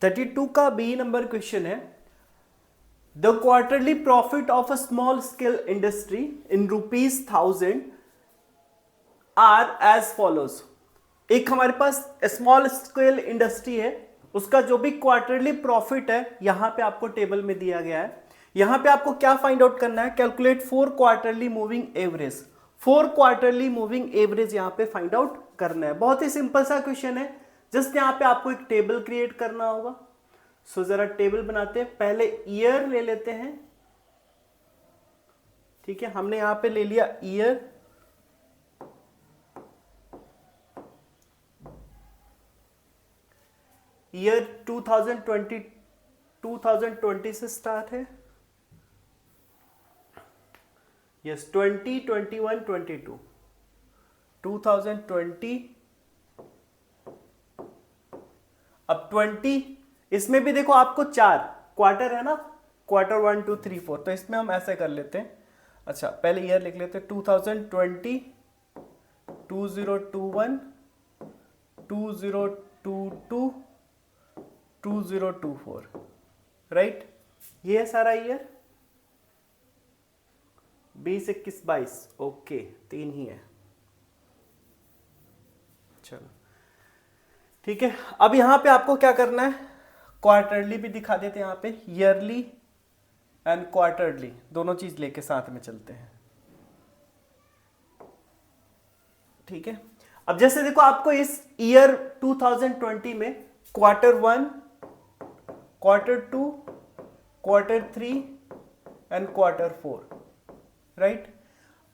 32 का B number question है, the quarterly profit of a small scale industry in ₹1000 are as follows. एक हमारे पास small scale industry है, उसका जो भी क्वार्टरली प्रॉफिट है यहां पे आपको टेबल में दिया गया है। यहां पे आपको क्या फाइंड आउट करना है, calculate 4 quarterly moving average. 4 quarterly moving average यहां पे फाइंड आउट करना है। बहुत ही सिंपल सा क्वेश्चन है, जस्ट यहां पे आपको एक टेबल क्रिएट करना होगा। सो जरा टेबल बनाते हैं, पहले ईयर ले लेते हैं। ठीक है, हमने यहां पे ले लिया ईयर, ईयर 2020 से स्टार्ट है, यस 20, 21, 22, 2020। अब 20, इसमें भी देखो आपको 4 क्वार्टर है ना, क्वार्टर 1, 2, 3, 4, तो इसमें हम ऐसे कर लेते हैं। अच्छा पहले ईयर लिख लेते हैं, 2020, 2021, 2022, 2024, राइट। ये है सारा ईयर, 20, 21, 22, ओके 3 ही है। चलो ठीक है, अब यहां पे आपको क्या करना है, क्वार्टरली भी दिखा देते हैं यहां पे, ईयरली एंड क्वार्टरली दोनों चीज लेके साथ में चलते हैं। ठीक है, अब जैसे देखो आपको इस ईयर 2020 में quarter 1, quarter 2, quarter 3 and quarter 4, right.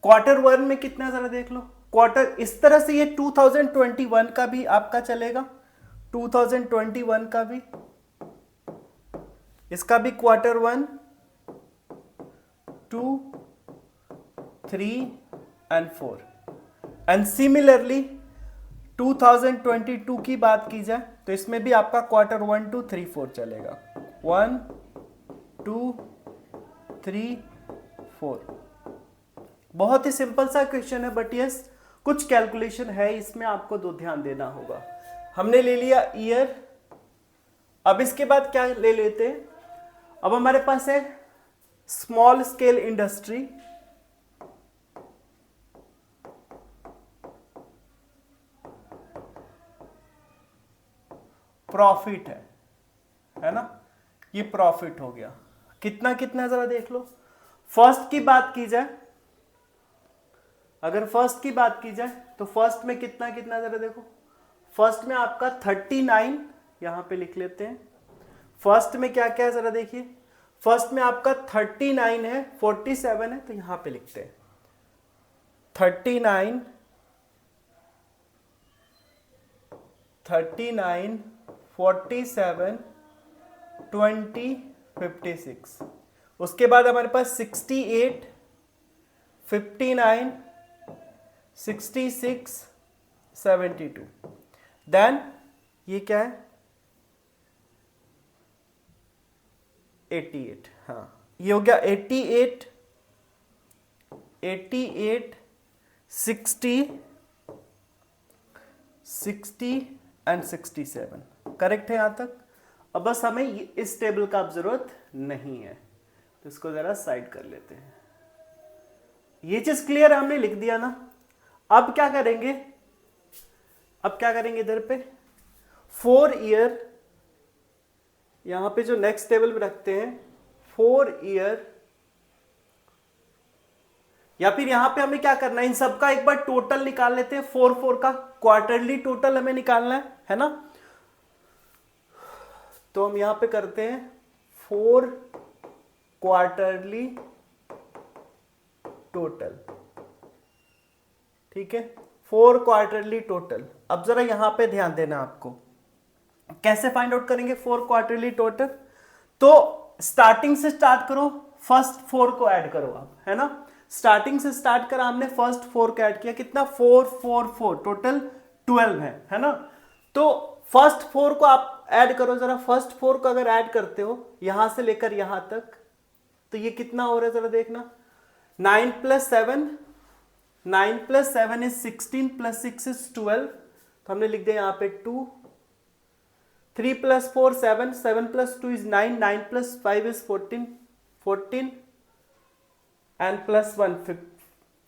Quarter 1 में कितना जरा देख लो, क्वार्टर इस तरह से ये 2021 का भी आपका चलेगा, 2021 का भी, इसका भी क्वार्टर 1, 2, 3 एंड 4। एंड सिमिलरली 2022 की बात की जाए तो इसमें भी आपका क्वार्टर 1, 2, 3, 4 चलेगा, 1, 2, 3, 4। बहुत ही सिंपल सा क्वेश्चन है, बट यस कुछ कैलकुलेशन है इसमें, आपको दो ध्यान देना होगा। हमने ले लिया ईयर, अब इसके बाद क्या ले लेते हैं, अब हमारे पास है स्मॉल स्केल इंडस्ट्री, प्रॉफिट है ना, ये प्रॉफिट हो गया। कितना कितना जरा देख लो। फर्स्ट की बात की जाए, अगर फर्स्ट की बात की जाए तो फर्स्ट में कितना कितना जरा देखो, फर्स्ट में आपका 39, यहां पे लिख लेते हैं। फर्स्ट में क्या क्या है जरा देखिए, फर्स्ट में आपका 39 है, 47 है, तो यहां पे लिखते हैं 39, 39, 47, 20, 56। उसके बाद हमारे पास 68, 59, 66, 72। देन ये क्या है, 88। हाँ ये हो गया 88, 88, 60, 60 एंड 67। करेक्ट है यहां तक। अब बस हमें इस टेबल का अब जरूरत नहीं है, तो इसको जरा साइड कर लेते हैं। ये चीज क्लियर हमने लिख दिया ना। अब क्या करेंगे, अब क्या करेंगे इधर पे 4 ईयर, यहां पे जो नेक्स्ट टेबल में रखते हैं 4 ईयर, या फिर यहां पे हमें क्या करना है, इन सबका एक बार टोटल निकाल लेते हैं, 4 का क्वार्टरली टोटल हमें निकालना है ना। तो हम यहां पे करते हैं 4 क्वार्टरली टोटल, ठीक है 4 क्वार्टरली टोटल। अब जरा यहां पे ध्यान देना, आपको कैसे फाइंड आउट करेंगे 4 क्वार्टरली टोटल। तो स्टार्टिंग से स्टार्ट करो, फर्स्ट 4 को ऐड करो आप, है ना। स्टार्टिंग से स्टार्ट करा हमने, फर्स्ट 4 को ऐड किया, कितना 4, 4, 4, टोटल 12 है ना। तो फर्स्ट 4 को आप ऐड करो जरा, फर्स्ट 4 को अगर ऐड करते हो यहां से लेकर यहां तक, तो ये कितना हो रहा है जरा देखना, 9 + 7, 9 + 7 इज 16, + 6 इज 12। तो हमने लिख दिया यहां पे 2, 3 plus 4 7, 7 plus 2 is 9, 9 plus 5 is 14, 14 and plus 1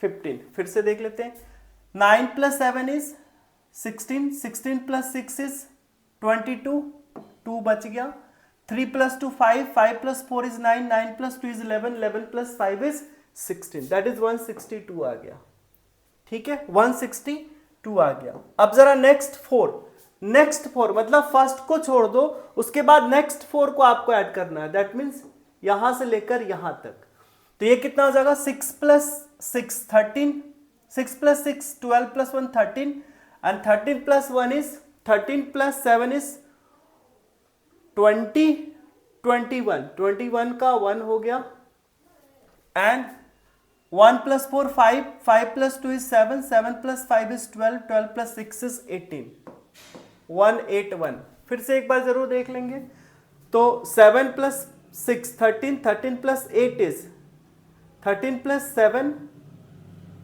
15. फिर से देख लेते हैं, 9 plus 7 is 16, 16 plus 6 is 22, 2 बच गया, 3 plus 2 5, 5 plus 4 is 9, 9 plus 2 is 11, 11 plus 5 is 16, that is 162 आ गया। ठीक है, 162 आ गया। अब जरा नेक्स्ट फोर मतलब फर्स्ट को छोड़ दो, उसके बाद नेक्स्ट 4 को आपको ऐड करना है, दैट मीन्स यहां से लेकर यहां तक। तो ये कितना हो जाएगा, 6 plus 6 13, 6 plus 6 12 plus 1 13 and 13 plus 1 is 13 plus 7 is 20, 21, 21 का 1 हो गया and 1 plus 4 5, 5 plus 2 is 7, 7 plus 5 is 12, 12 plus 6 is 18, 181। फिर से एक बार जरूर देख लेंगे। तो 7 plus 6 13, 13 plus 8 is 13 plus 7,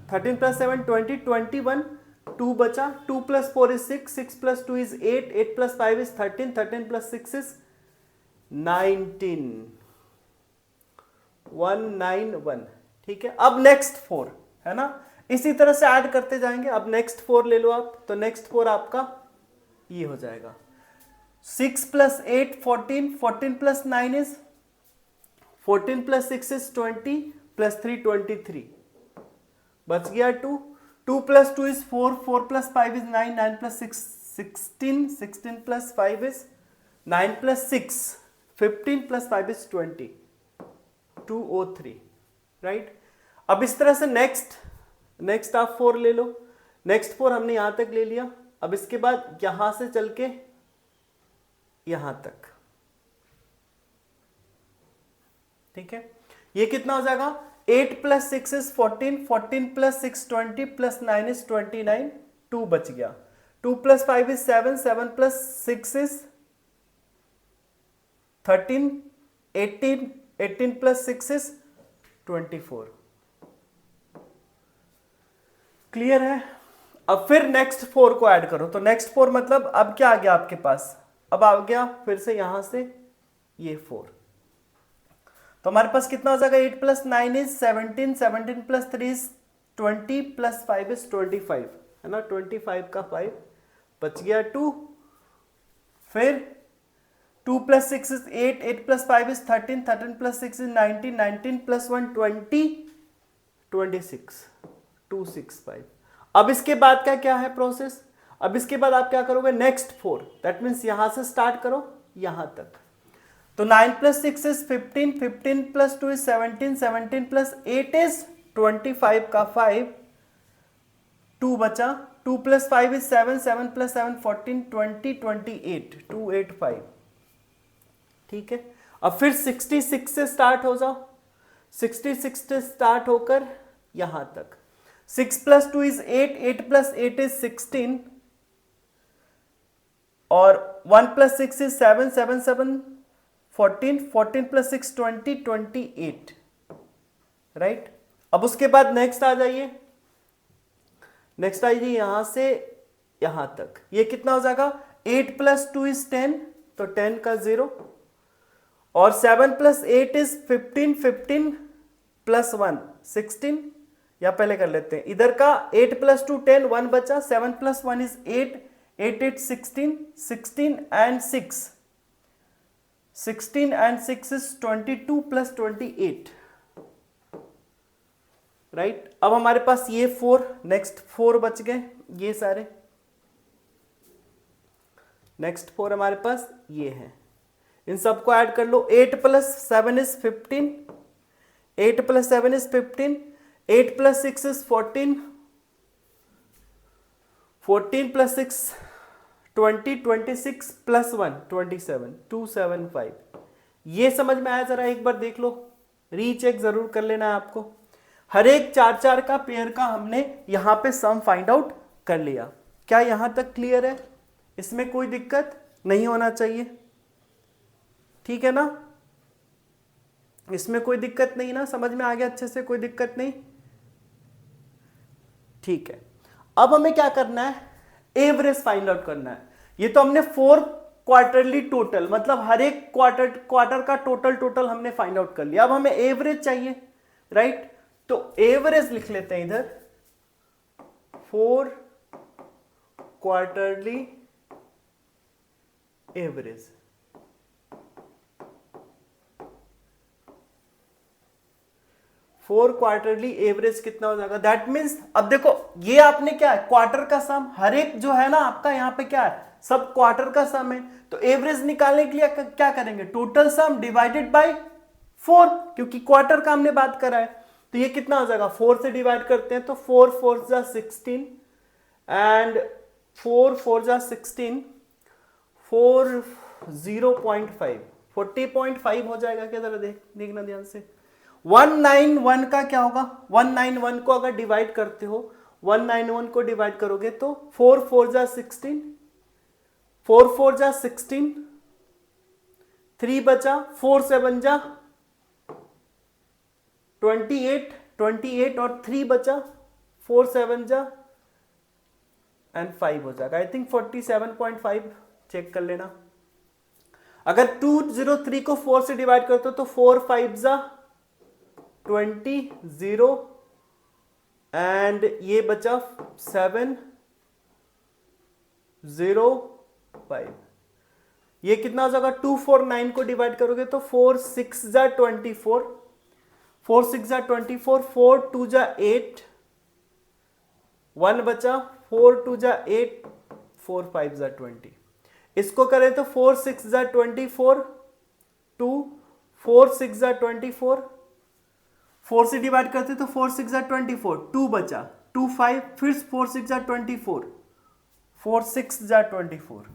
13 plus 7 20, 21, 2 बचा, 2 plus 4 is 6, 6 plus 2 is 8, 8 plus 5 is 13, 13 plus 6 is 19, 191। ठीक है, अब नेक्स्ट 4 है ना, इसी तरह से ऐड करते जाएंगे। अब नेक्स्ट 4 ले लो आप, तो नेक्स्ट 4 आपका ये हो जाएगा, 6 plus 8 14, 14 plus 9 is 14 plus 6 is 20 plus 3 23, बच गया 2, 2 plus 2 is 4, 4 plus 5 is 9, 9 plus 6 16, 16 plus 5 is 9 plus 6 15 plus 5 is 20, 203, right. अब इस तरह से नेक्स्ट आप 4 ले लो, नेक्स्ट 4 हमने यहां तक ले लिया। अब इसके बाद यहां से चल के यहां तक, ठीक है, ये कितना हो जाएगा, 8 plus 6 is 14, 14 plus 6 20 plus 9 is 29, 2 बच गया, 2 plus 5 is 7, 7 plus 6 is 13, 18, 18 plus 6 is 24। Clear है। अब फिर नेक्स्ट 4 को ऐड करो, तो नेक्स्ट 4 मतलब अब क्या आ गया आपके पास, अब आ गया फिर से यहां से ये 4, तो हमारे पास कितना हो जाएगा, 8 plus 9 is 17, 17 plus 3 is 20 plus 5 is 25, है ना, 25 का 5 बच गया 2, फिर 2 plus 6 is 8, 8 plus 5 is 13, 13 plus 6 is 19, 19 plus 1 20, 26, 265। अब इसके बाद क्या क्या है प्रोसेस, अब इसके बाद आप क्या करोगे, नेक्स्ट 4, दैट मीन्स यहां से स्टार्ट करो यहां तक। तो 9 plus 6 is 15, 15 plus 2 is 17, 17 plus 8 is 25 का 5, 2 बचा, 2 plus 5 is 7, 7 plus 7 14, 20, 28, 285। ठीक है, अब फिर 66 से स्टार्ट हो जाओ, 66 से स्टार्ट होकर यहां तक, 6 plus 2 is 8, 8 plus 8 is 16 और 1 plus 6 is 7, 7 7 14, 14 plus 6 20, 28, राइट। अब उसके बाद नेक्स्ट आ जाइए, नेक्स्ट आइए यहां से यहां तक, ये कितना हो जाएगा, 8 plus 2 is 10, तो 10 का 0 और 7 plus 8 is 15, 15 plus 1 16, या पहले कर लेते हैं इधर का, 8 plus 2 10, 1 बचा, 7 plus 1 is 8, 8 8 16, 16 and 6, 16 and 6 is 22 plus 28, right. अब हमारे पास ये 4, नेक्स्ट 4 बच गए ये सारे, नेक्स्ट 4 हमारे पास ये है, इन सबको ऐड कर लो। 8 plus 7 is 15, 8 plus 7 is 15, 8 plus 6 is 14, 14 plus 6 20, 26 plus 1 27, 275। ये समझ में आया, जरा एक बार देख लो, रीचेक जरूर कर लेना है आपको। हर एक 4 का पेयर का हमने यहां पे सम फाइंड आउट कर लिया। क्या यहां तक क्लियर है? इसमें कोई दिक्कत नहीं होना चाहिए, ठीक है ना? इसमें कोई दिक्कत नहीं ना, समझ में आ गया अच्छे से, कोई दिक्कत नहीं, ठीक है। अब हमें क्या करना है, एवरेज फाइंड आउट करना है। ये तो हमने 4 क्वार्टरली टोटल, मतलब हर एक क्वार्टर का टोटल हमने फाइंड आउट कर लिया। अब हमें एवरेज चाहिए, राइट? तो एवरेज लिख लेते हैं इधर, 4 quarterly average. Four quarterly average कितना हो जाएगा? दैट मीन्स अब देखो ये आपने क्या है, क्वार्टर का सम, हर एक जो है ना आपका यहाँ पे क्या है, सब क्वार्टर का सम है। तो एवरेज निकालने के लिए क्या करेंगे? टोटल सम डिवाइडेड बाय 4, क्योंकि क्वार्टर का हमने बात करा है। तो ये कितना हो जाएगा? 4 से डिवाइड करते हैं तो 4 4 जा 16 एंड 4 4 जा 16, 4 0.5 40.5 हो जाएगा क्या? जरा देखना ध्यान से। 191 का क्या होगा? 191 को अगर डिवाइड करते हो, 191 को डिवाइड करोगे तो 4 4 जा 16, 4 4 जा 16, 3 बचा, 4 7 जा 28, 28 और 3 बचा, 4 7 जा एंड 5 हो जाएगा। आई थिंक 47.5, चेक कर लेना। अगर 203 को 4 से डिवाइड करते हो तो 4 5 जा 20, 0 एंड ये बचा 7 0 5। ये कितना हो जाएगा? 249 को डिवाइड करोगे तो 4 6 जा 24, 4 6 जा 24, 4 2 जा 8, 1 बचा, 4 2 जा 8, 4 5 जा 20। इसको करें तो 4 6 जा 24, 2, 4 6 जा 24, 4 से डिवाइड करते तो 4 6 जा 24, 2 बचा, 2 5, फिर 4 6 जा 24, 4 6 जा 24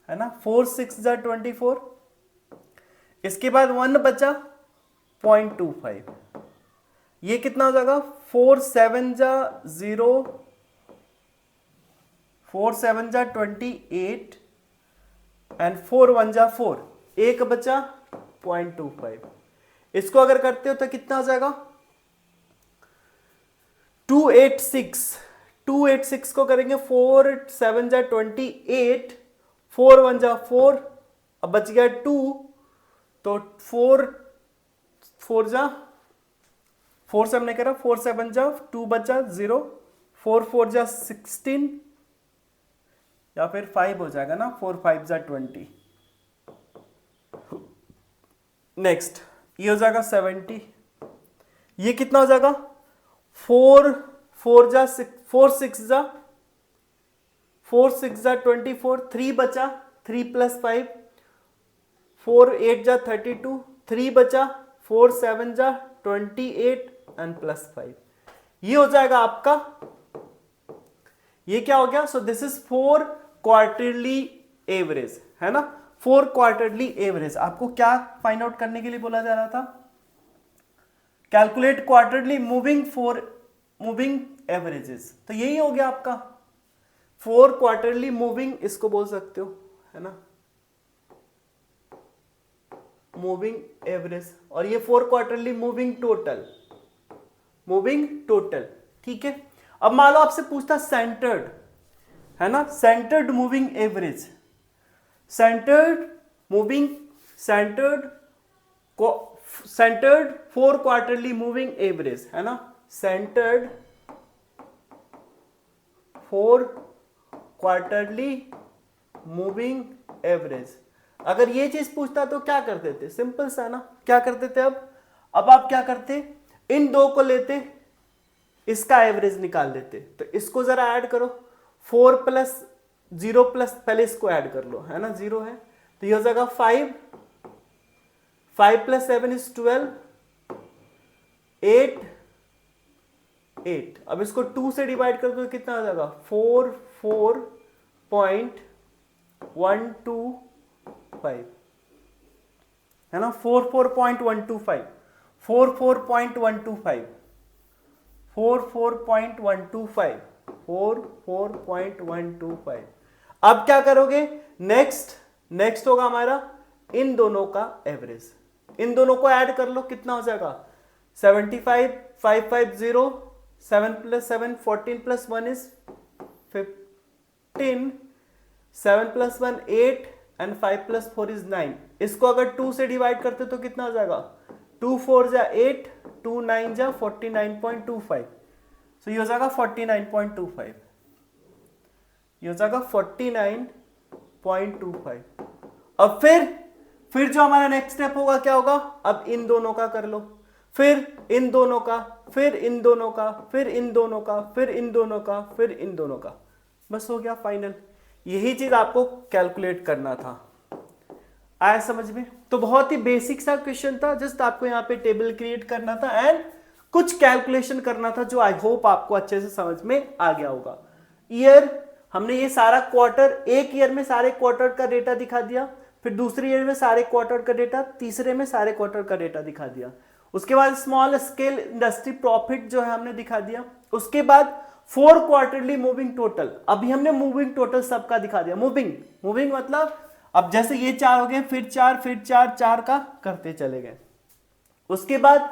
है ना, 4 6 जा 24। इसके बाद 1 बचा 0.25, ये कितना हो जाएगा? 4 7 जा 0, 4 7 जा 28 एंड 4 1 जा 4, एक बचा 0.25। इसको अगर करते हो तो कितना हो जाएगा? 286, 286 को करेंगे 4 7 जा 28, 4 1 जा 4, अब बच गया 2, तो 4 4 जा 4 से हमने करा, 4 7 जा 2 बचा 0, 4 4 जा 16 या फिर 5 हो जाएगा ना, 4 5 जा 20। नेक्स्ट ये हो जाएगा 70, ये कितना हो जाएगा? 4 4 जा 6, 4 6 जा 24, 3 बचा, 3 प्लस 5, 4 8 जा 32, 3 बचा, 4 7 जा 28 एंड प्लस 5। ये हो जाएगा आपका, ये क्या हो गया? सो दिस इज 4 क्वार्टरली एवरेज, है ना। 4 क्वार्टरली एवरेज आपको क्या फाइंड आउट करने के लिए बोला जा रहा था? Calculate quarterly moving averages. तो यही हो गया आपका 4 क्वार्टरली मूविंग, इसको बोल सकते हो, है ना, मूविंग एवरेज। और ये 4 क्वार्टरली मूविंग टोटल, ठीक है। अब मान लो आपसे पूछता सेंटर्ड, है ना, centred moving average, centred 4 quarterly moving average, है ना, सेंटर्ड 4 क्वार्टरली मूविंग एवरेज। अगर ये चीज पूछता तो क्या करते थे? सिंपल सा ना, क्या करते थे? अब आप क्या करते? इन दो को लेते, इसका एवरेज निकाल देते। तो इसको जरा ऐड करो, 4 प्लस 0 प्लस, पहले इसको ऐड कर लो, है ना, 0 है तो ये हो जाएगा 5 प्लस 7 इज 12, 8। अब इसको 2 से डिवाइड कर दो, कितना आ जाएगा? 4.125, है ना, 44.125, 44.125। अब क्या करोगे? नेक्स्ट होगा हमारा इन दोनों का एवरेज, इन दोनों को ऐड कर लो, कितना हो जाएगा? 75, 550, 7 plus 7 14 plus 1 is 15, 7 + 1 8 and 5 + 4 is 9। इसको अगर 2 से डिवाइड करते तो कितना हो जाएगा? 2 4 जा 8, 2 9 जा 49.25। सो ये हो जाएगा 49.25, ये हो जाएगा 49.25। अब फिर जो हमारा नेक्स्ट स्टेप होगा क्या होगा? अब इन दोनों का कर लो, फिर इन दोनों का, फिर इन दोनों का, फिर इन दोनों का, फिर इन दोनों का, फिर इन दोनों का, बस हो गया फाइनल। यही चीज आपको कैलकुलेट करना था। आया समझ में? तो बहुत ही बेसिक सा क्वेश्चन था, जस्ट आपको यहाँ पे टेबल क्रिएट करना था एंड कुछ कैलकुलेशन करना था, जो आई होप आपको अच्छे से समझ में आ गया होगा। ईयर, हमने ये सारा क्वार्टर, एक ईयर में सारे क्वार्टर का डेटा दिखा दिया, फिर दूसरे ईयर में सारे क्वार्टर का डेटा, तीसरे में सारे क्वार्टर का डेटा दिखा दिया। उसके बाद स्मॉल स्केल इंडस्ट्री प्रॉफिट जो है हमने दिखा दिया। उसके बाद 4 क्वार्टरली मूविंग टोटल, अभी हमने मूविंग टोटल सबका दिखा दिया। मूविंग मतलब अब जैसे ये 4 हो गए, फिर 4, फिर 4, 4 का करते चले गए। उसके बाद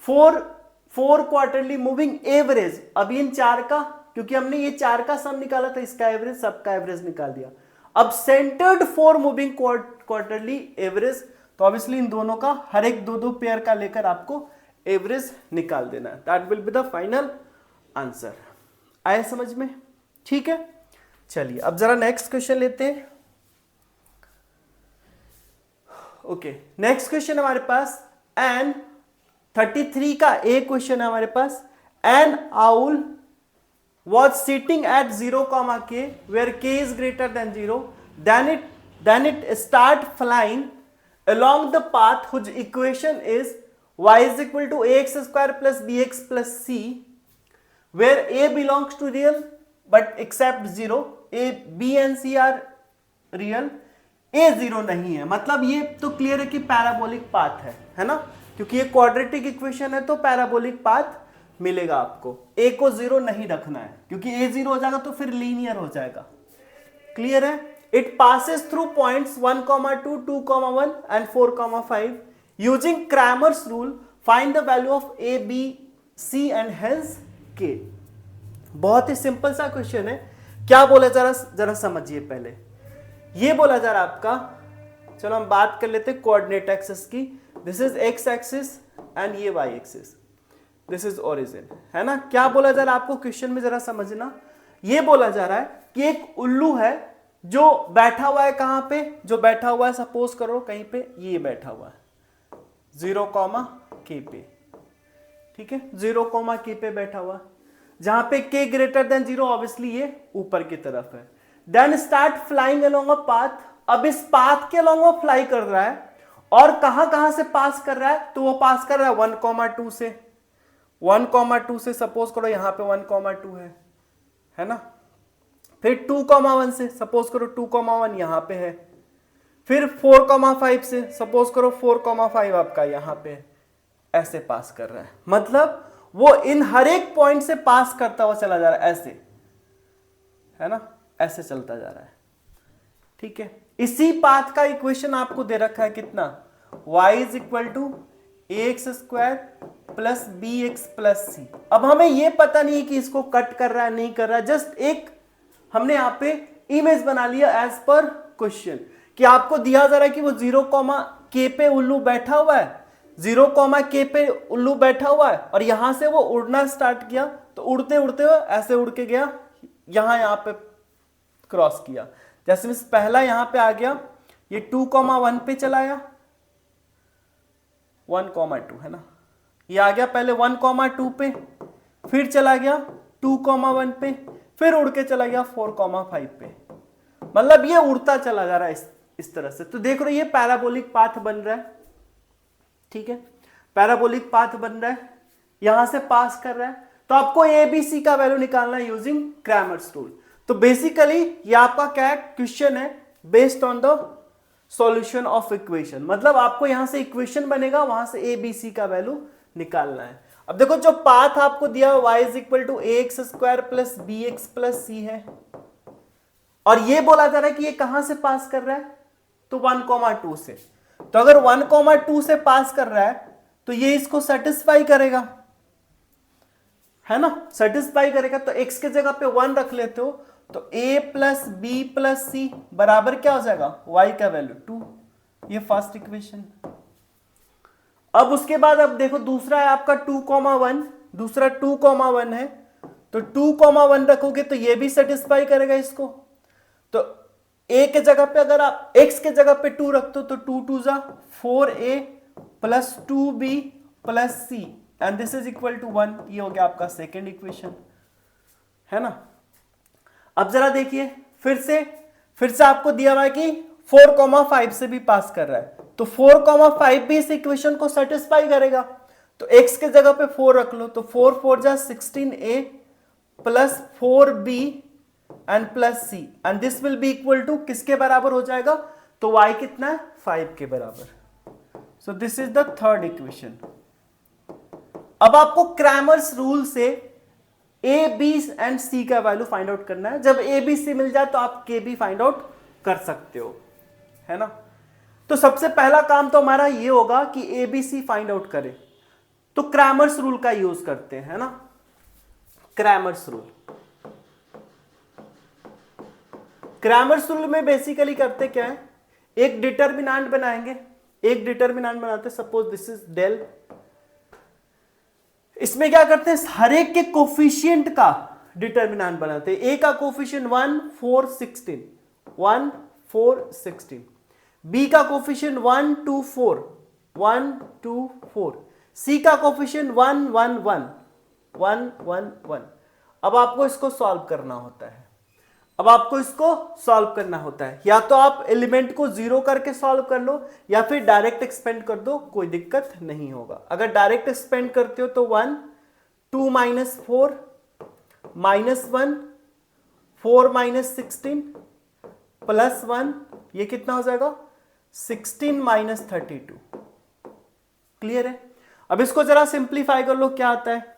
4 क्वार्टरली मूविंग एवरेज, अब इन 4 का, क्योंकि हमने ये 4 का सम निकाला था, इसका एवरेज, सबका एवरेज निकाल दिया। अब सेंटर्ड 4 मूविंग क्वार्टरली एवरेज, तो ऑब्वियसली इन दोनों का हर एक 2-2 पेयर का लेकर आपको एवरेज निकाल देना है। That will be the final answer. आया समझ में? ठीक है, चलिए अब जरा नेक्स्ट क्वेश्चन लेते हैं। ओके, नेक्स्ट क्वेश्चन हमारे पास एन 33 का एक क्वेश्चन है हमारे पास। An owl was sitting at 0, k, where k is greater than 0, then it start flying along the path whose equation is y is equal to ax square plus bx plus c, where a belongs to real but except 0, a b and c are real, a 0 नहीं है। मतलब ये तो clear है कि parabolic path है ना, क्योंकि ये क्वाड्रेटिक इक्वेशन है तो पैराबोलिक पाथ मिलेगा आपको। a को 0 नहीं रखना है, क्योंकि a 0 हो जाएगा तो फिर लीनियर हो जाएगा। क्लियर है? It passes through points 1, 2, 2, 1 and 4, 5 using Cramer's rule find the value of a, b, c and hence k। बहुत ही सिंपल सा क्वेश्चन है। क्या बोला जरा समझिए पहले। ये बोला जा रहा आपका, चलो हम बात कर लेते हैं कोऑर्डिनेट एक्सिस की। This is X axis and ये Y axis, this is origin, है ना। क्या बोला जा रहा है आपको क्वेश्चन में, जरा समझना। ये बोला जा रहा है कि एक उल्लू है जो बैठा हुआ है, कहां पे? जो बैठा हुआ है, सपोज करो कहीं पे ये बैठा हुआ है 0, k पे, ठीक है, 0, k पे बैठा हुआ, जहां पे k ग्रेटर देन 0, ऑब्वियसली ये ऊपर की तरफ है। Then start flying along a path. अब इस पाथ के अलोंग वो फ्लाई कर रहा है, और कहां से पास कर रहा है? तो वो पास कर रहा है 1, 2 से। 1, 2 से सपोज करो यहां पे 1, 2 है ना। फिर 2, 1 से सपोज करो 2, 1 यहां पे है। फिर 4, 5 से सपोज करो 4, 5 आपका यहां पे है। ऐसे पास कर रहा है, मतलब वो इन हर एक पॉइंट से पास करता हुआ चला जा रहा है, ऐसे, है ना, ऐसे चलता जा रहा है। ठीक है, इसी पाथ का इक्वेशन आपको दे रखा है कितना? y is equal to ax square plus bx plus c। अब हमें यह पता नहीं कि इसको कट कर रहा है नहीं कर रहा है, जस्ट एक हमने यहां पे इमेज बना लिया एज पर क्वेश्चन, कि आपको दिया जा रहा है कि वो 0, k पे उल्लू बैठा हुआ है, 0, k पे उल्लू बैठा हुआ है, और यहां से वो उड़ना स्टार्ट किया, तो उड़ते उड़ते हुए ऐसे उड़ के गया, यहां पे क्रॉस किया। जैसे मैं पहला यहां पे आ गया, ये 2, 1 पे चला गया, 1, 2 है ना, ये आ गया पहले 1, 2 पे, फिर चला गया 2, 1 पे, फिर उड़ के चला गया 4, 5 पे। मतलब ये उड़ता चला जा रहा है इस तरह से। तो देख रहे हो ये पैराबोलिक पाथ बन रहा है, ठीक है, पैराबोलिक पाथ बन रहा है, यहां से पास कर रहा है। तो आपको एबीसी का वैल्यू निकालना है यूजिंग क्रैमर्स रूल। तो बेसिकली ये आपका क्या क्वेश्चन है, based on the solution of equation, मतलब आपको यहां से इक्वेशन बनेगा, वहां से एबीसी का वैल्यू निकालना है। अब देखो जो पाथ आपको दिया y is equal to ax square plus bx plus c है, और ये बोला जा रहा है कि ये कहां से पास कर रहा है? तो 1, 2 से। तो अगर 1, 2 से पास कर रहा है तो ये इसको सेटिस्फाई करेगा, है ना, सेटिस्फाई करेगा। तो x के जगह पे 1 रख लेते हो, तो a प्लस बी प्लस सी बराबर क्या हो जाएगा, y का वैल्यू 2। ये फर्स्ट इक्वेशन। अब उसके बाद अब देखो दूसरा है आपका 2,1, दूसरा 2,1 है, तो 2,1 रखोगे तो ये भी सेटिस्फाई करेगा इसको। तो a के जगह पे अगर आप x के जगह पे 2 रखते हो तो 2 2 जा 4a plus 2b plus c and this is equal to 1। ये हो गया आपका सेकेंड इक्वेशन, है ना। अब जरा देखिए फिर से आपको दिया हुआ है कि 4,5 से भी पास कर रहा है, तो 4,5 भी इस इक्वेशन को सेटिस्फाई करेगा। तो x के जगह पे 4 रख लो, तो 4 4 जा 16a plus 4b and plus c and this will be equal to किसके बराबर हो जाएगा, तो y कितना है 5 के बराबर। सो this is the third equation. अब आपको क्रैमर्स रूल से a b एंड c का वैल्यू फाइंड आउट करना है। जब a b c मिल जाए तो आप k b फाइंड आउट कर सकते हो, है ना। तो सबसे पहला काम तो हमारा ये होगा कि a b c find out करें, तो क्रैमर्स रूल का यूज करते हैं, है ना। क्रैमर्स रूल, क्रैमर्स रूल में बेसिकली करते क्या है, एक डिटर्मिनेंट बनाएंगे, एक डिटर्मिनेंट बनाते, सपोज दिस इज डेल। इसमें क्या करते हैं, हर एक के कोफिशिएंट का डिटर्मिनेंट बनाते हैं। ए का कोफिशिएंट 1 4 16 1 4 16, बी का कोफिशिएंट 1 2 4 1 2 4, सी का कोफिशिएंट 1 1 1 1 1 1। अब आपको इसको सॉल्व करना होता है, या तो आप एलिमेंट को जीरो करके सॉल्व कर लो या फिर डायरेक्ट एक्सपेंड कर दो, कोई दिक्कत नहीं होगा। अगर डायरेक्ट एक्सपेंड करते हो तो 1 2 माइनस 4 माइनस 1 4 माइनस 16 प्लस 1, ये कितना हो जाएगा 16 माइनस 32। क्लियर है। अब इसको जरा सिंप्लीफाई कर लो, क्या आता है,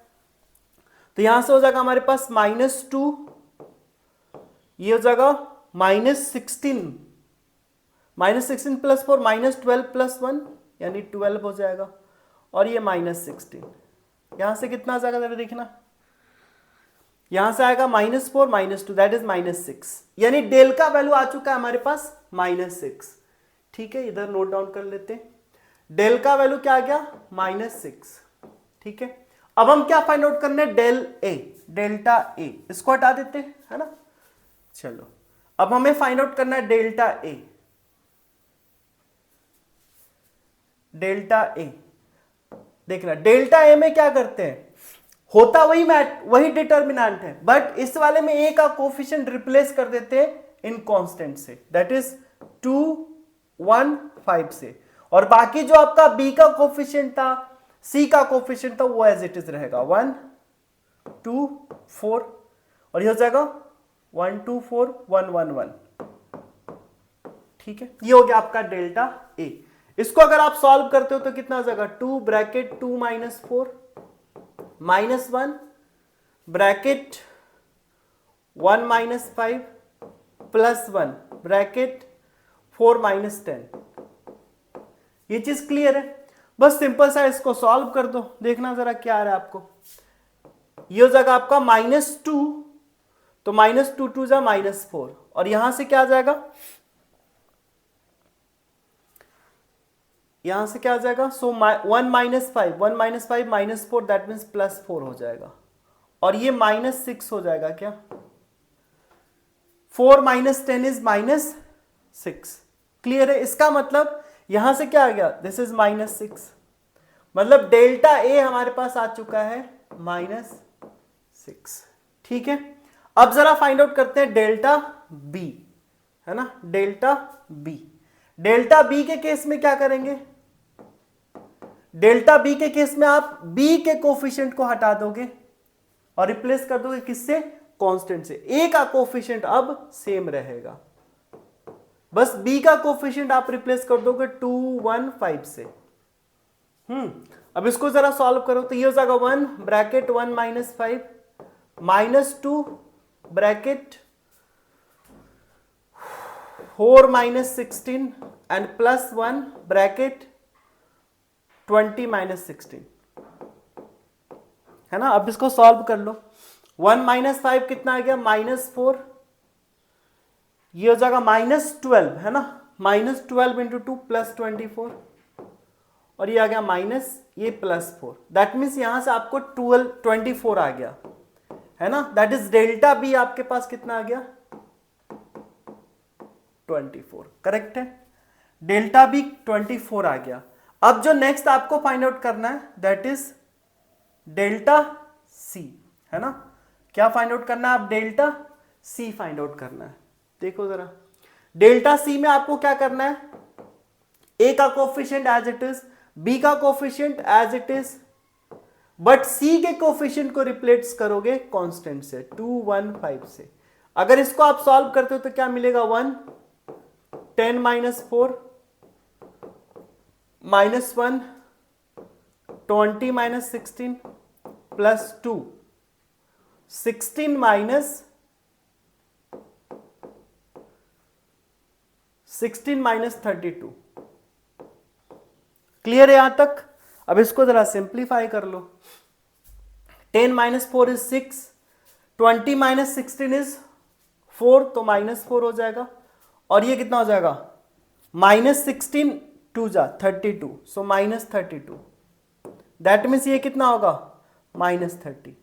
तो यहां से हो जाएगा हमारे पास -2, ये हो जाएगा -16 प्लस 4 -12 प्लस 1 यानी 12 हो जाएगा, और ये -16। यहां से कितना आ जाएगा जरा देखना, यहां से आएगा -4 -2 दैट इज -6, यानी डेल का वैल्यू आ चुका है हमारे पास -6। ठीक है, इधर नोट डाउन कर लेते हैं, डेल का वैल्यू क्या आ गया -6। ठीक है, अब हम क्या फाइंड आउट करने, डेल ए, डेल्टा ए, इसको हटा देते हैं, है ना। चलो अब हमें फाइंड आउट करना है डेल्टा ए, डेल्टा ए। देखना डेल्टा ए में क्या करते हैं, होता वही डिटर्मिनेंट है, बट इस वाले में ए का कोफिशिएंट रिप्लेस कर देते हैं इन कांस्टेंट से, दैट इज 2 1 5 से, और बाकी जो आपका बी का कोफिशिएंट था, सी का कोफिशिएंट था, वो एज इट इज रहेगा 1 2 4, और ये हो जाएगा 1 2 4 1 1 1। ठीक है, ये हो गया आपका डेल्टा ए। इसको अगर आप सॉल्व करते हो तो कितना हो जाएगा, 2 bracket 2 minus 4 minus 1 bracket 1 minus 5 plus 1 bracket 4 minus 10। ये चीज क्लियर है। बस सिंपल सा इसको सॉल्व कर दो, देखना जरा क्या आ रहा है आपको। ये हो जाएगा आपका -2, तो -2 2 जा -4, और यहां से क्या आ जाएगा, यहां से क्या आ जाएगा, सो 1 माइनस 5 -4 दैट मीन्स +4 हो जाएगा, और ये -6 हो जाएगा क्या, 4 माइनस 10 इज -6। क्लियर है। इसका मतलब यहां से क्या आ गया, दिस इज -6, मतलब डेल्टा ए हमारे पास आ चुका है -6। ठीक है, अब जरा फाइंड आउट करते हैं डेल्टा बी, है ना, डेल्टा बी। डेल्टा बी के केस में क्या करेंगे, डेल्टा बी के केस में आप बी के कोफिशिएंट को हटा दोगे और रिप्लेस कर दोगे किससे, कांस्टेंट से। ए का कोफिशिएंट अब सेम रहेगा, बस बी का कोफिशिएंट आप रिप्लेस कर दोगे 2 1 5 से। अब इसको जरा सॉल्व करो, तो ये हो जाएगा 1 bracket 1 minus 5 -2 bracket 4 minus 16 and +1 bracket 20 minus 16, है ना। अब इसको सॉल्व कर लो, 1 माइनस 5 कितना आ गया, -4 ये हो जाएगा -12 है ना, -12 इंटू 2 +24 और ये आ गया माइनस ये +4। दैट मीन्स यहां से आपको 24 आ गया है ना। दैट इज डेल्टा बी आपके पास कितना आ गया 24, करेक्ट है। डेल्टा बी 24 आ गया। अब जो नेक्स्ट आपको फाइंड आउट करना है दैट इज डेल्टा सी, है ना। क्या फाइंड आउट करना है, आप डेल्टा सी फाइंड आउट करना है। देखो जरा, डेल्टा सी में आपको क्या करना है, ए का coefficient as it is, B का coefficient as it is, but C के कोफिशिएंट को रिप्लेस करोगे कांस्टेंट से 2 1 5 से। अगर इसको आप सॉल्व करते हो तो क्या मिलेगा 1 10 -4 -1 20 -16 +2 16 -32। क्लियर है यहां तक। अब इसको जरा सिंप्लीफाई कर लो। 10 -4 इज 6, 20 -16 इज 4, तो -4 हो जाएगा और ये कितना हो जाएगा -16 2 जा 32, सो -32। दैट मीन्स ये कितना होगा -30।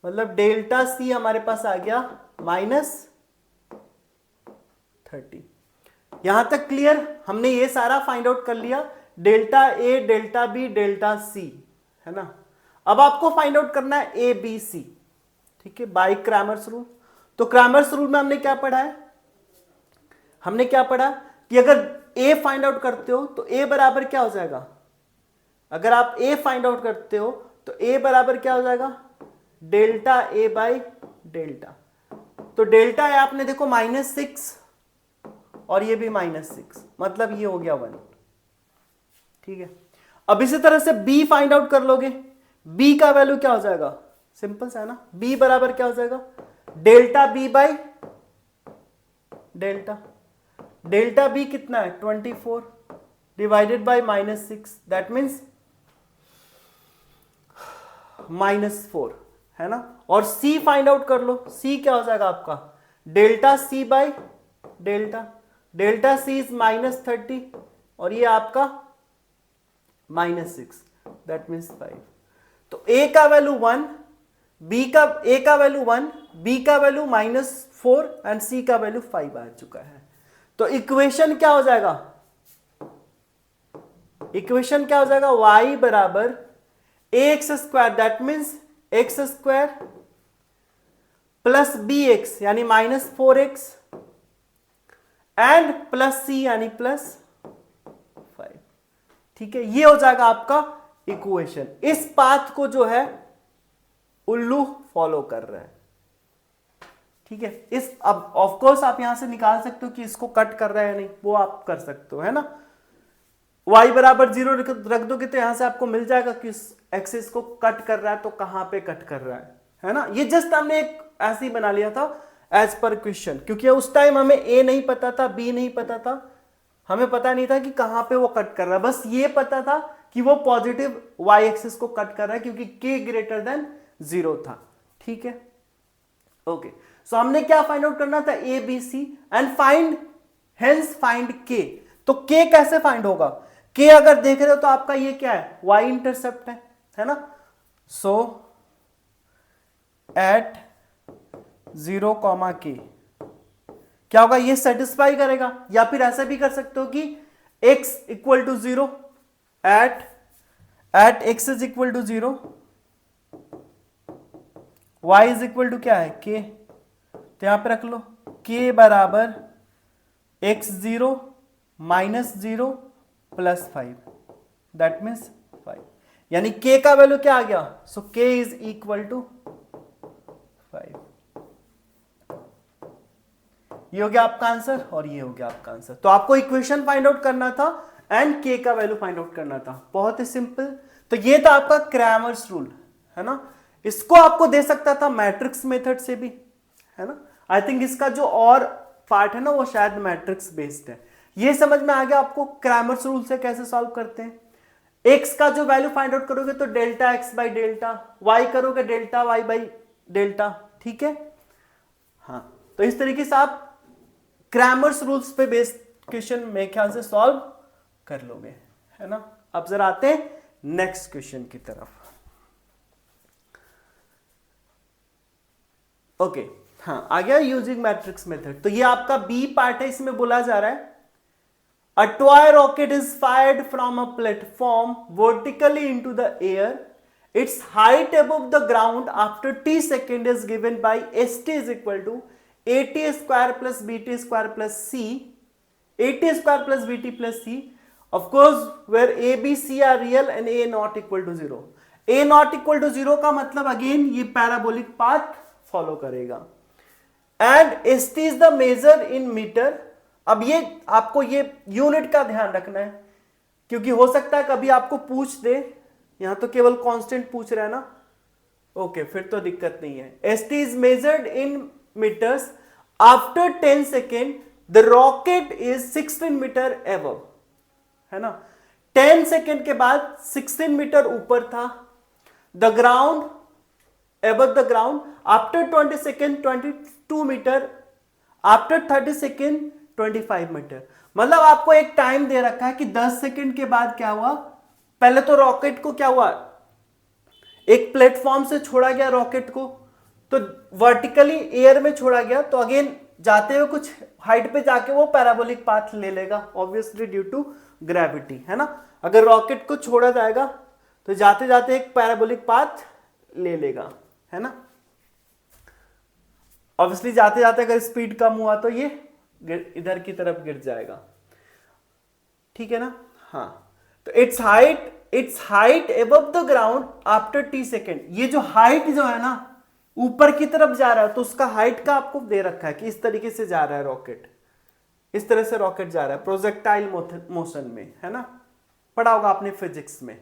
मतलब डेल्टा सी हमारे पास आ गया -30। यहां तक क्लियर। हमने ये सारा फाइंड आउट कर लिया, delta A, delta B, delta C, है ना। अब आपको फाइंड आउट करना है ए बी सी, ठीक है, बाय क्रैमर्स रूल। तो क्रैमर्स रूल में हमने क्या पढ़ा है, हमने क्या पढ़ा कि अगर ए फाइंड आउट करते हो तो ए बराबर क्या हो जाएगा, अगर आप ए फाइंड आउट करते हो तो ए बराबर क्या हो जाएगा डेल्टा ए बाई डेल्टा। तो डेल्टा ए आपने देखो -6 और ये भी -6, मतलब ये हो गया 1, ठीक है। अब इसी तरह से बी फाइंड आउट कर लोगे, बी का वैल्यू क्या हो जाएगा, सिंपल सा है ना, बी बराबर क्या हो जाएगा delta B by delta. Delta B कितना है 24 डिवाइडेड बाई -6, दैट मीन्स -4, है ना। और सी फाइंड आउट कर लो, सी क्या हो जाएगा आपका delta C by delta. Delta C is -30 और ये आपका -6, दैट मीन्स 5। तो ए का वैल्यू 1, बी का ए का वैल्यू 1, बी का वैल्यू -4 एंड सी का वैल्यू 5 आ चुका है। तो इक्वेशन क्या हो जाएगा, इक्वेशन क्या हो जाएगा y बराबर ax square, that means x square plus bx यानी -4x एंड प्लस c यानी +5, ठीक है। ये हो जाएगा आपका इक्वेशन। इस पाथ को जो है उल्लू फॉलो कर रहा है, ठीक है। इस अब ऑफ कोर्स आप यहां से निकाल सकते हो कि इसको कट कर रहा है या नहीं, वो आप कर सकते हो, है ना। y बराबर 0 रख दोगे तो यहां से आपको मिल जाएगा कि इस एक्सिस को कट कर रहा है तो कहां पे कट कर रहा है ना। ये जस्ट हमने एक ऐसे ही बना लिया था एज पर क्वेश्चन, क्योंकि उस टाइम हमें a नहीं पता था, b नहीं पता था, हमें पता नहीं था कि कहां पे वो कट कर रहा है। बस ये पता था कि वो पॉजिटिव y एक्सिस को कट कर रहा है क्योंकि k > 0 था, ठीक है। ओके, सो हमने क्या फाइंड आउट करना था A B C and find hence find k। तो k कैसे फाइंड होगा, k अगर देख रहे हो तो आपका ये क्या है y इंटरसेप्ट है ना। सो एट 0, k क्या होगा, ये सेटिस्फाई करेगा। या फिर ऐसा भी कर सकते हो कि x = 0 at x is equal to 0, y is equal to क्या है k, तो यहां पे रख लो k बराबर x0 -0 +5, दैट मीन्स 5, यानी k का वैल्यू क्या आ गया, सो k इज इक्वल टू 5। ये हो गया आपका आंसर और ये हो गया आपका आंसर। तो आपको इक्वेशन फाइंड आउट करना था एंड k का वैल्यू फाइंड आउट करना था, बहुत ही सिंपल। तो ये था आपका क्रैमर्स रूल, है ना। इसको आपको दे सकता था मैट्रिक्स मेथड से भी, है ना। आई थिंक इसका जो और पार्ट है ना वो शायद मैट्रिक्स बेस्ड है। ये समझ में आ गया आपको क्रैमर्स रूल से कैसे सॉल्व करते हैं। x का जो वैल्यू फाइंड आउट करोगे तो delta x by delta, y करोगे डेल्टा y बाई डेल्टा, ठीक है। हाँ, तो इस तरीके से आप क्रैमर्स रूल्स पे बेस्ड क्वेश्चन मेरे ख्याल से सॉल्व कर लोगे, है ना। अब जरा आते हैं नेक्स्ट क्वेश्चन की तरफ। ओके, हाँ आ गया यूजिंग मैट्रिक्स मेथड। तो ये आपका बी पार्ट है, इसमें बोला जा रहा है a toy rocket is fired from a platform vertically into the air. Its height above the ground after t second is given by st is equal to at square plus bt square plus c, at square plus bt plus c, of course where a b c are real and a not equal to 0. a not equal to 0 का मतलब again ये parabolic path follow करेगा and st is the measure in meter. अब ये आपको ये unit का ध्यान रखना है, क्योंकि हो सकता है कभी आपको पूछ दे, यहां तो केवल कांस्टेंट पूछ रहा है ना, ओके फिर तो दिक्कत नहीं है। st is measured in metres after 10 second the rocket is 16 metre above, है ना। 10 सेकेंड के बाद 16 मीटर ऊपर था, the ground above the ground, after 20 second 22 metre, after 30 second 25 metre. मतलब आपको एक टाइम दे रखा है कि 10 सेकंड के बाद क्या हुआ, पहले तो रॉकेट को क्या हुआ, एक प्लेटफॉर्म से छोड़ा गया रॉकेट को, तो वर्टिकली एयर में छोड़ा गया, तो अगेन जाते हुए कुछ हाइट पे जाके वो पैराबोलिक पाथ ले लेगा, ऑब्वियसली ड्यू टू ग्रेविटी, है ना। अगर रॉकेट को छोड़ा जाएगा तो जाते जाते एक पैराबोलिक पाथ ले लेगा, है ना। ऑब्वियसली जाते जाते अगर स्पीड कम हुआ तो ये इधर की तरफ गिर जाएगा, ठीक है ना। हाँ, तो it's height above the ground after T second, ये जो हाइट जो है ना ऊपर की तरफ जा रहा है, तो उसका हाइट का आपको दे रखा है कि इस तरीके से जा रहा है रॉकेट, इस तरह से रॉकेट जा रहा है प्रोजेक्टाइल मोशन में, है ना, पढ़ा होगा आपने फिजिक्स में।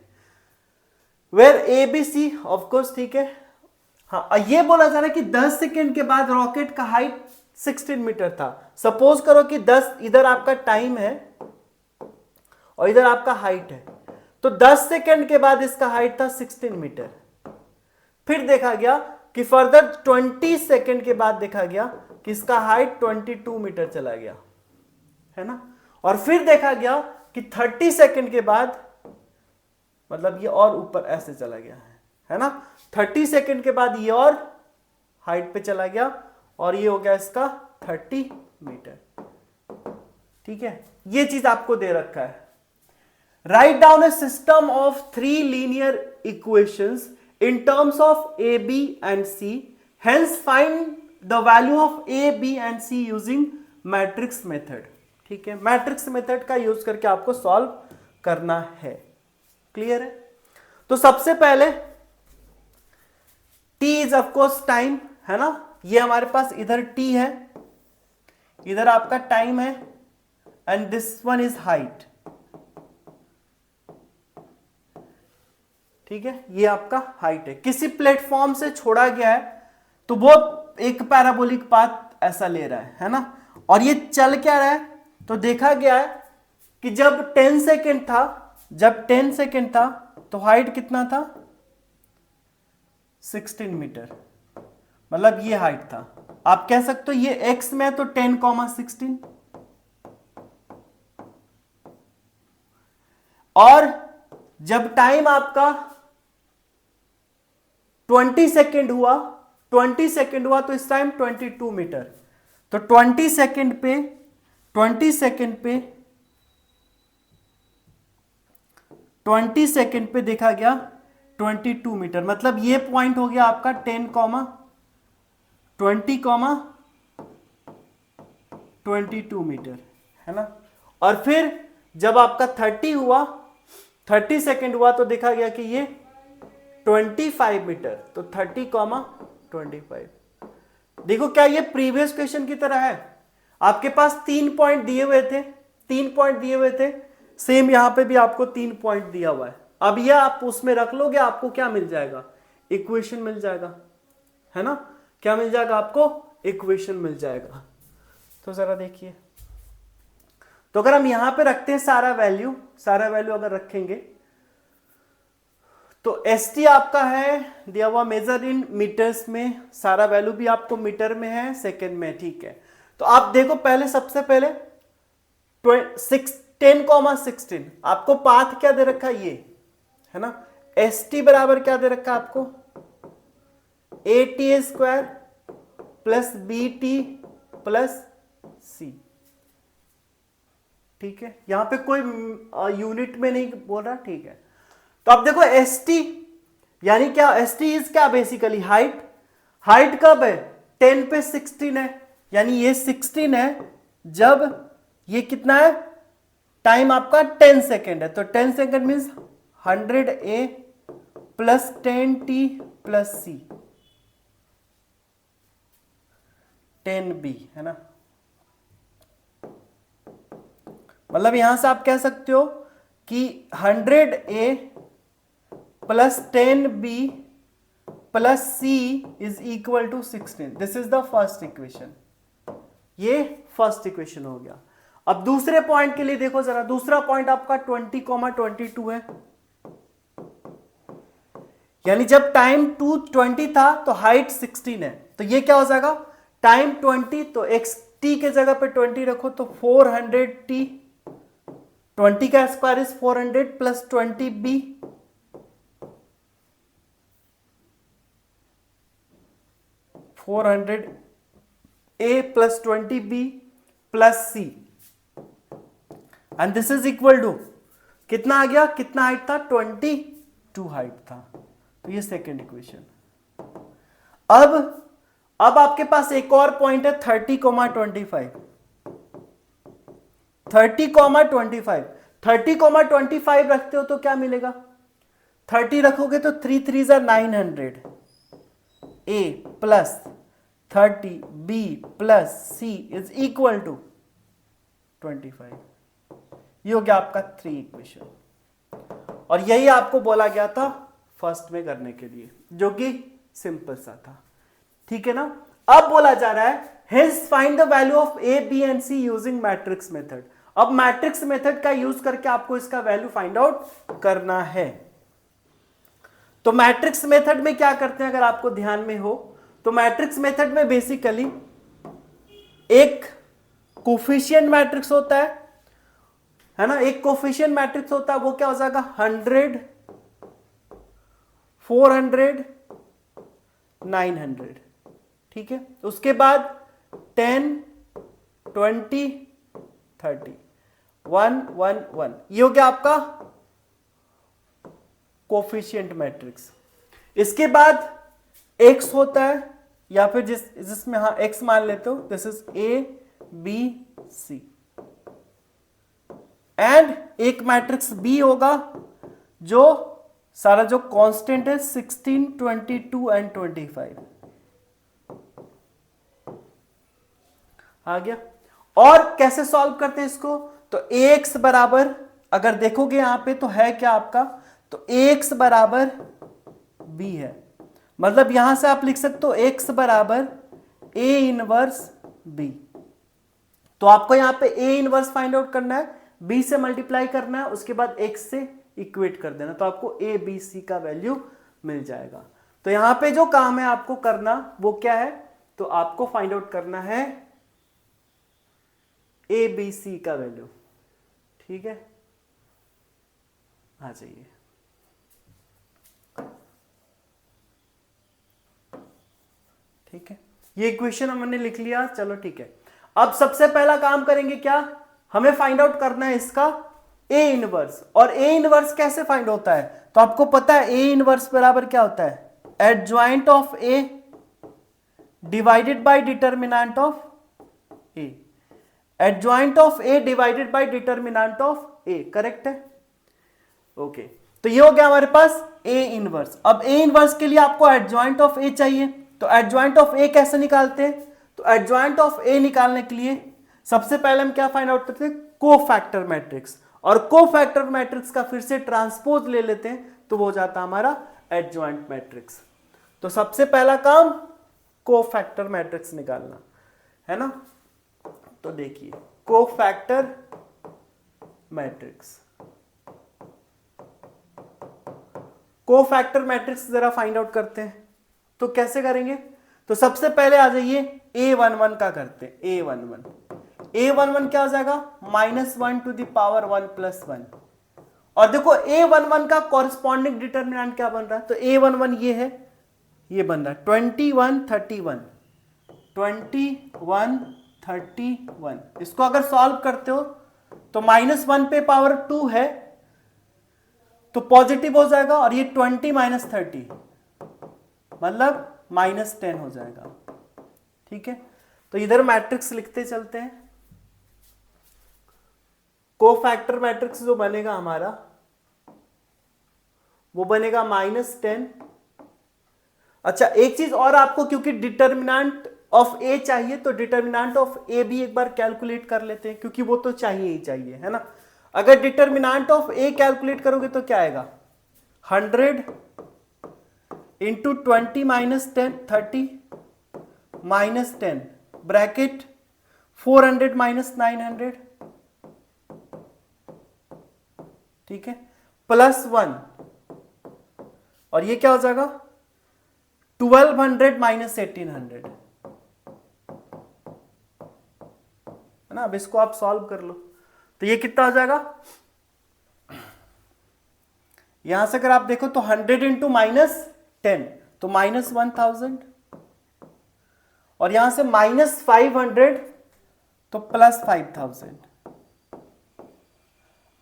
Where A B C of course, ठीक है। हाँ, ये बोला जा रहा है कि 10 सेकेंड के बाद रॉकेट का हाइट 16 मीटर था। सपोज करो कि 10 इधर आपका टाइम है और इधर आपका हाइट है, तो 10 सेकेंड के बाद इसका हाइट था 16 मीटर। फिर देखा गया कि फर्दर 20 सेकेंड के बाद देखा गया कि इसका हाइट 22 मीटर चला गया, है ना। और फिर देखा गया कि 30 सेकेंड के बाद मतलब ये और ऊपर ऐसे चला गया है ना। 30 सेकेंड के बाद ये और हाइट पे चला गया और ये हो गया इसका 30 मीटर, ठीक है। ये चीज आपको दे रखा है। Right down a system of 3 linear equations in terms of A B and C, hence find the value of A B and C using matrix method, ठीक है। मैट्रिक्स मेथड का यूज करके आपको सॉल्व करना है, क्लियर है। तो सबसे पहले t इज ऑफकोर्स टाइम, है ना। ये हमारे पास इधर t है, इधर आपका टाइम है, and this one is height, ठीक है। ये आपका हाइट है, किसी प्लेटफॉर्म से छोड़ा गया है तो वो एक पैराबोलिक पाथ ऐसा ले रहा है ना। और ये चल क्या रहा है, तो देखा गया है कि जब 10 सेकेंड था तो हाइट कितना था 16 मीटर, मतलब ये हाइट था। आप कह सकते हो ये x में तो 10,16, और जब टाइम आपका 20 सेकेंड हुआ तो इस टाइम 22 मीटर, तो 20 सेकेंड पे देखा गया 22 मीटर, मतलब ये पॉइंट हो गया आपका 10,20,22 मीटर, है ना। और फिर जब आपका 30 सेकेंड हुआ तो देखा गया कि ये 25 मीटर, तो 30,25। देखो क्या ये प्रीवियस क्वेश्चन की तरह है, आपके पास 3 पॉइंट दिए हुए थे, सेम यहां पे भी आपको 3 पॉइंट दिया हुआ है। अब ये आप उसमें रख लोगे, आपको क्या मिल जाएगा, इक्वेशन मिल जाएगा, है ना। क्या मिल जाएगा आपको, इक्वेशन मिल जाएगा। तो जरा देखिए, तो अगर हम यहां पे रखते हैं सारा वैल्यू अगर रखेंगे तो ST आपका है दिया हुआ मेजर इन मीटर्स में, सारा वैल्यू भी आपको मीटर में है, सेकेंड में, ठीक है। तो आप देखो पहले, सबसे पहले 10,16 आपको पाथ क्या दे रखा है, ये है ना। एस टी बराबर क्या दे रखा है आपको, A T square plus B T plus C. ठीक है, यहां पे कोई यूनिट में नहीं बोल रहा, ठीक है। तो अब देखो एस टी यानी क्या, एस टी इज क्या, बेसिकली हाइट। हाइट कब है, 10 पे 16 है, यानी ये 16 है जब ये कितना है, टाइम आपका 10 सेकेंड है, तो 10 second means 100 A plus 10 T plus C 10 B, है ना। मतलब यहां से आप कह सकते हो कि 100 A plus 10 B plus C is equal to 16। This is the first equation, ये फर्स्ट इक्वेशन हो गया। अब दूसरे पॉइंट के लिए देखो जरा, दूसरा पॉइंट आपका 20,22 है, यानी जब टाइम 220 था तो हाइट 16 है, तो ये क्या हो जाएगा, टाइम 20, तो एक्स टी के जगह पे 20 रखो तो 400 टी, 20 का square is 400 plus 20 B, A plus 20 B plus C, and this is equal to कितना आ गया, कितना हाइट था, 22 हाइट था, तो ये सेकेंड इक्वेशन। अब आपके पास एक और पॉइंट है 30,25, 30,25, 30,25 रखते हो तो क्या मिलेगा, 30 रखोगे तो 3 3 900 A plus 30 B plus C is equal to 25। ये हो गया आपका 3 इक्वेशन, और यही आपको बोला गया था फर्स्ट में करने के लिए, जो कि सिंपल सा था। ठीक है ना। अब बोला जा रहा है hence find the value of a b and c using matrix method। अब मैट्रिक्स मेथड का यूज करके आपको इसका वैल्यू फाइंड आउट करना है। तो मैट्रिक्स मेथड में क्या करते हैं, अगर आपको ध्यान में हो तो मैट्रिक्स मेथड में बेसिकली एक कोफिशिएंट मैट्रिक्स होता है ना, एक कोफिशिएंट मैट्रिक्स होता है, वो क्या हो जाएगा 100 400 900। ठीक है, उसके बाद 10 20 30 1 1 1, ये हो गया आपका कोफिशिएंट मैट्रिक्स। इसके बाद x होता है, या फिर जिसमें हाँ x मान लेते हो, this is a b c, and एक मैट्रिक्स b होगा जो सारा जो कांस्टेंट है 16 22 एंड 25 आ गया। और कैसे सॉल्व करते हैं इसको, तो ax बराबर, अगर देखोगे यहां पे तो है क्या आपका, तो ax बराबर b है, मतलब यहां से आप लिख सकते हो x बराबर a इनवर्स b। तो आपको यहां पे a इनवर्स फाइंड आउट करना है, b से मल्टीप्लाई करना है, उसके बाद x से इक्वेट कर देना, तो आपको a b c का वैल्यू मिल जाएगा। तो यहां पे जो काम है आपको करना वो क्या है, तो आपको फाइंड आउट करना है a b c का वैल्यू। ठीक है, आ जाइए। ठीक है, ये इक्वेशन हमने लिख लिया, चलो ठीक है। अब सबसे पहला काम करेंगे क्या, हमें फाइंड आउट करना है इसका a इनवर्स। और a इनवर्स कैसे फाइंड होता है, तो आपको पता है a इनवर्स बराबर क्या होता है, adjoint of a divided by determinant of a, adjoint of a divided by determinant of a, correct है। ओके, तो ये हो गया हमारे पास a इनवर्स। अब a इनवर्स के लिए आपको एडजॉइंट ऑफ a चाहिए, तो एडजॉइंट ऑफ a कैसे निकालते हैं, तो एडजॉइंट ऑफ a निकालने के लिए सबसे पहले हम क्या फाइंड आउट करते हैं, कोफैक्टर मैट्रिक्स, और कोफैक्टर मैट्रिक्स का फिर से ट्रांसपोज ले लेते हैं, तो वो हो जाता है हमारा एडजॉइंट मैट्रिक्स। तो सबसे पहला काम कोफैक्टर मैट्रिक्स निकालना है ना। तो देखिए कोफैक्टर मैट्रिक्स, कोफैक्टर मैट्रिक्स जरा फाइंड आउट करते हैं, तो कैसे करेंगे, तो सबसे पहले आ जाइए A11 का करते हैं। A11 क्या हो जाएगा, -1 टू द पावर 1 + 1। और देखो A11 का कॉरस्पॉन्डिंग डिटर्मिनेंट क्या बन रहा है, तो A11 ये है, ये बन रहा है 21 31। 21 31 इसको अगर सॉल्व करते हो तो -1 पे पावर 2 है तो पॉजिटिव हो जाएगा, और ये 20 - 30 मतलब -10 हो जाएगा। ठीक है, तो इधर मैट्रिक्स लिखते चलते हैं। कोफैक्टर मैट्रिक्स जो बनेगा हमारा वो बनेगा -10। अच्छा, एक चीज और आपको, क्योंकि डिटर्मिनेंट ऑफ ए चाहिए तो डिटर्मिनेंट ऑफ ए भी एक बार कैलकुलेट कर लेते हैं, क्योंकि वो तो चाहिए ही चाहिए, है ना। अगर डिटर्मिनेंट ऑफ ए कैलकुलेट करोगे तो क्या आएगा, 100 इंटू 20 - 10 30 -10 ब्रैकेट 400 - 900, ठीक है, +1, और ये क्या हो जाएगा 1200 - 1800, है ना। अब इसको आप सॉल्व कर लो तो ये कितना हो जाएगा, यहां से अगर आप देखो तो 100 इंटू -10 तो -1000, और यहां से -500 तो +5000,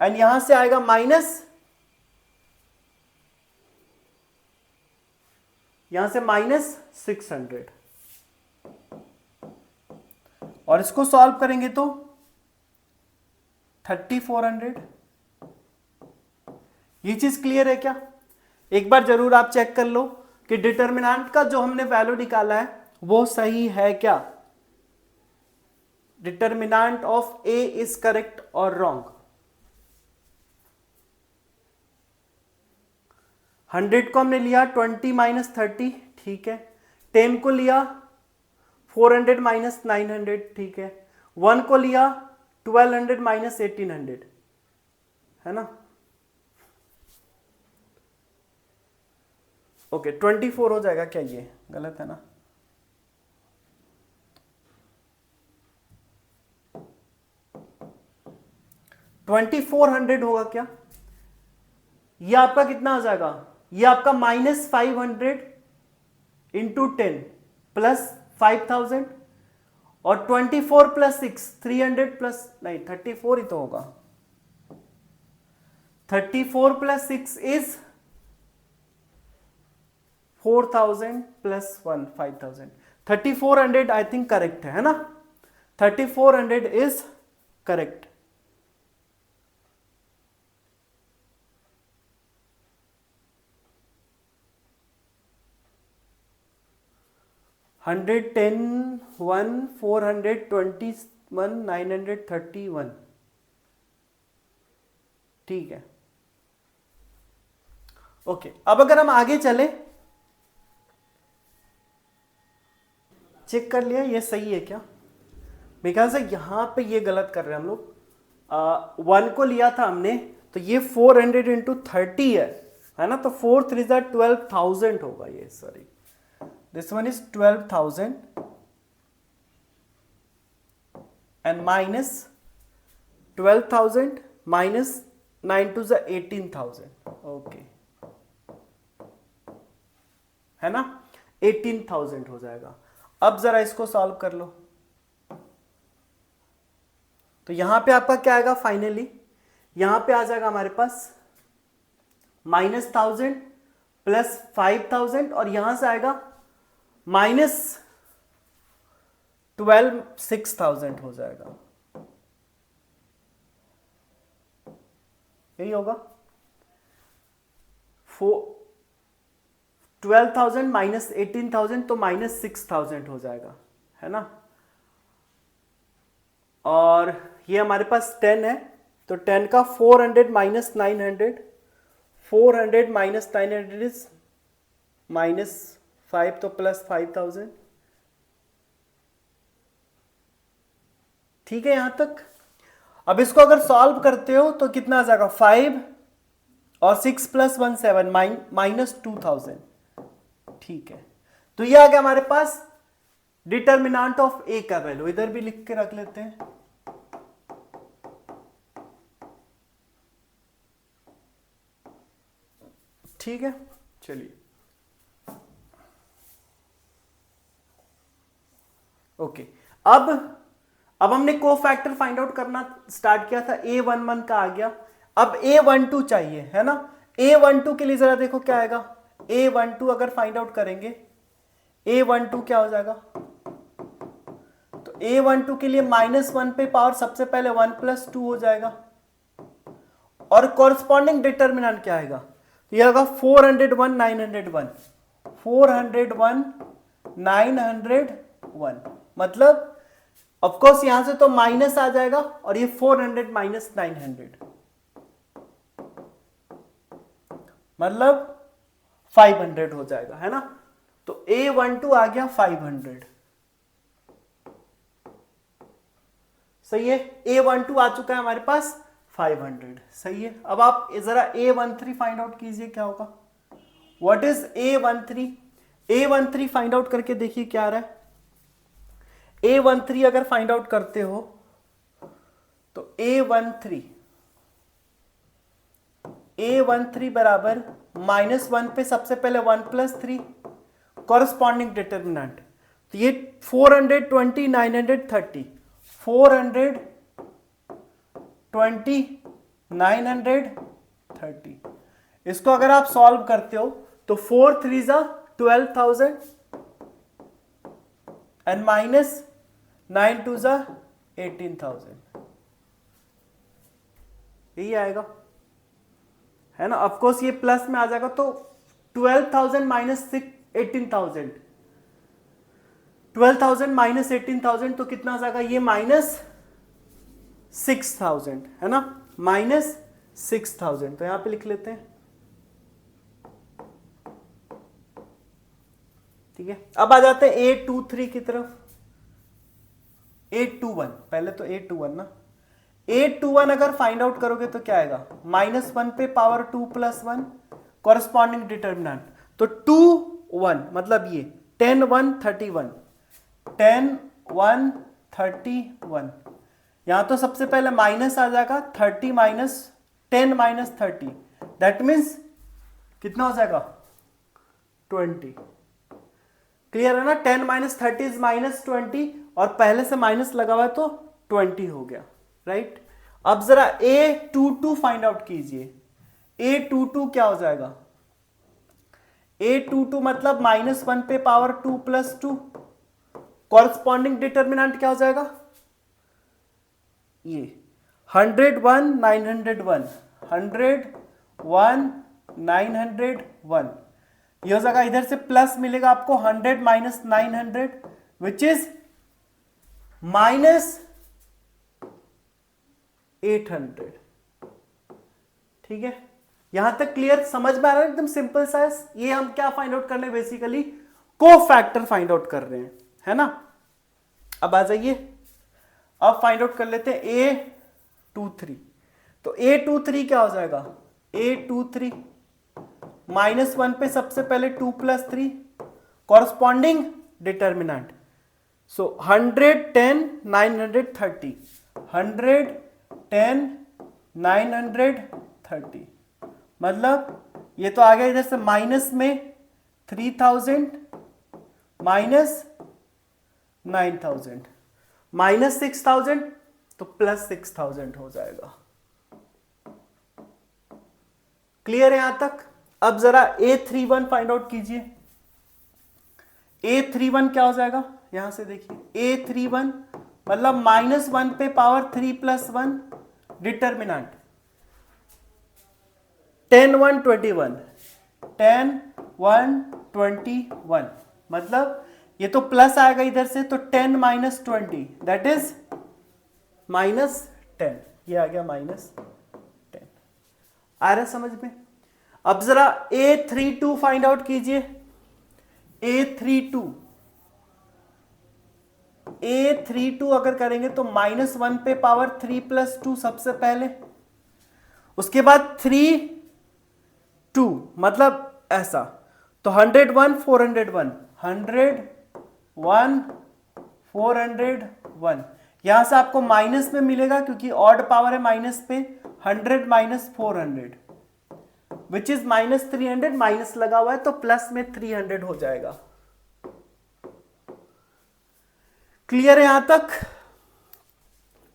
एंड यहां से आएगा यहां से -600, और इसको सॉल्व करेंगे तो 3400। ये चीज क्लियर है क्या, एक बार जरूर आप चेक कर लो कि डिटर्मिनेंट का जो हमने वैल्यू निकाला है वो सही है क्या, determinant of A is correct और रॉन्ग। 100 को हमने लिया 20 - 30, ठीक है, 10 को लिया 400 - 900, ठीक है, 1 को लिया 1200 - 1800, है ना। ओके 24 हो जाएगा क्या, ये गलत है ना, $2400 होगा क्या, ये आपका कितना हो जाएगा, ये आपका -500 इंटू 10 +5000, और 24 + 6 300 प्लस, नहीं 34 ही तो होगा, 34 + 6 इज 4000 + 1 5000, 3400 आई थिंक करेक्ट है ना, 3400 इज करेक्ट। $110 1 421 931, ठीक है। ओके, अब अगर हम आगे चले, चेक कर लिया ये सही है क्या, मेरे ख्याल से यहां पे ये गलत कर रहे हैं हम लोग। 1 को लिया था हमने तो ये 400 इंटू 30 है ना, तो 4 3 12,000 होगा ये, sorry this one is 12,000 and minus 12,000 minus 9 to the 18,000, okay, है ना, 18,000 हो जाएगा। अब जरा इसको सॉल्व कर लो तो यहां पे आपका क्या आएगा, फाइनली यहां पे आ जाएगा हमारे पास -1000 + 5000, और यहां से आएगा -12 6000 हो जाएगा, यही होगा। 12,000 - 18,000 तो -6000 हो जाएगा, है ना। और ये हमारे पास 10 है तो 10 का 400 - 900, 400 - 900 इज -5 तो +5000, ठीक है यहां तक। अब इसको अगर सॉल्व करते हो तो कितना आ जाएगा, 5 और 6 + 1 7 -2000, ठीक है। तो ये आ गया हमारे पास डिटर्मिनेंट ऑफ ए का वैल्यू इधर भी लिख के रख लेते हैं। ठीक है, चलिए ओके। अब हमने कोफैक्टर फाइंड आउट करना स्टार्ट किया था, A11 का आ गया। अब A12 चाहिए, है ना। A12 के लिए जरा देखो क्या आएगा। A12 अगर फाइंड आउट करेंगे, A12 क्या हो जाएगा, तो A12 के लिए -1 पे पावर सबसे पहले 1 + 2 हो जाएगा, और कॉरस्पॉन्डिंग डिटर्मिनेंट क्या आएगा, तो यह होगा 401 901 401 901। मतलब ऑफकोर्स यहां से तो माइनस आ जाएगा, और ये 400 - 900 मतलब 500 हो जाएगा, है ना। तो A12 आ गया 500, सही है। A12 आ चुका है हमारे पास 500, सही है। अब आप जरा A13 फाइंड आउट कीजिए क्या होगा। What is A13? A13 find out करके देखिए क्या आ रहा है। A13 अगर फाइंड आउट करते हो तो A13 बराबर -1 पे सबसे पहले 1 + 3 कॉरस्पॉन्डिंग डिटर्मिनेंट, तो ये 420 930 420 930। इसको अगर आप सॉल्व करते हो तो 4 3 12,000 एंड -9 2 18,000, यही आएगा, है ना। ऑफकोर्स ये प्लस में आ जाएगा, तो 12,000 - 18,000 12,000 - 18,000 तो कितना आ जाएगा, ये -6,000, है ना, -6,000। तो यहां पे लिख लेते हैं, ठीक है। अब आ जाते हैं A23 की तरफ। A21 पहले तो A21 ना, A21 अगर फाइंड आउट करोगे तो क्या आएगा, -1 पे पावर 2 + 1 कॉरस्पॉन्डिंग डिटर्मिनेंट, तो 2 1 मतलब ये 10 1 31 10 1 31। यहां तो सबसे पहले माइनस आ जाएगा, 30 - 10 - 30 दैट मीन्स कितना हो जाएगा 20। क्लियर है ना। 10 - 30 इज -20, और पहले से माइनस लगा हुआ है तो 20 हो गया, राइट। अब जरा A22 फाइंड आउट कीजिए। A22 क्या हो जाएगा, A22 मतलब -1 पे पावर 2 + 2 कॉरस्पॉन्डिंग डिटर्मिनेंट क्या हो जाएगा, ये 101 901 101 901। ये हो जाएगा, इधर से प्लस मिलेगा आपको 100 - 900 विच इज -800। ठीक है, यहां तक क्लियर, समझ में आ रहा है, एकदम सिंपल सा है। ये हम क्या फाइंड आउट कर रहे हैं, बेसिकली कोफैक्टर फाइंड आउट कर रहे हैं, है ना। अब आ जाइए, अब फाइंड आउट कर लेते हैं A23। तो A23 क्या हो जाएगा, A23 -1 पे सबसे पहले 2 + 3 कॉरस्पॉन्डिंग डिटर्मिनेंट, सो 110 930 110 930 मतलब ये तो आ गया इधर से माइनस में 3000 -9000 -6000 तो +6000 हो जाएगा। क्लियर है यहां तक। अब जरा A31 फाइंड आउट कीजिए। A31 क्या हो जाएगा, यहां से देखिए A31 मतलब -1 पे पावर 3 + 1 डिटर्मिनेंट 10 1 21 10 1 21 मतलब ये तो प्लस आएगा इधर से, तो 10 - 20 दैट इज -10। ये आ गया -10। आ रहा है समझ में। अब जरा A32 फाइंड आउट कीजिए। A32 अगर करेंगे तो -1 पे पावर 3 + 2 सबसे पहले, उसके बाद 3 2 मतलब ऐसा, तो 101 401 101 401, यहां से आपको माइनस में मिलेगा क्योंकि ऑड पावर है माइनस पे, 100 minus 400 which is minus 300, minus लगा हुआ है तो प्लस में 300 हो जाएगा। क्लियर है यहां तक?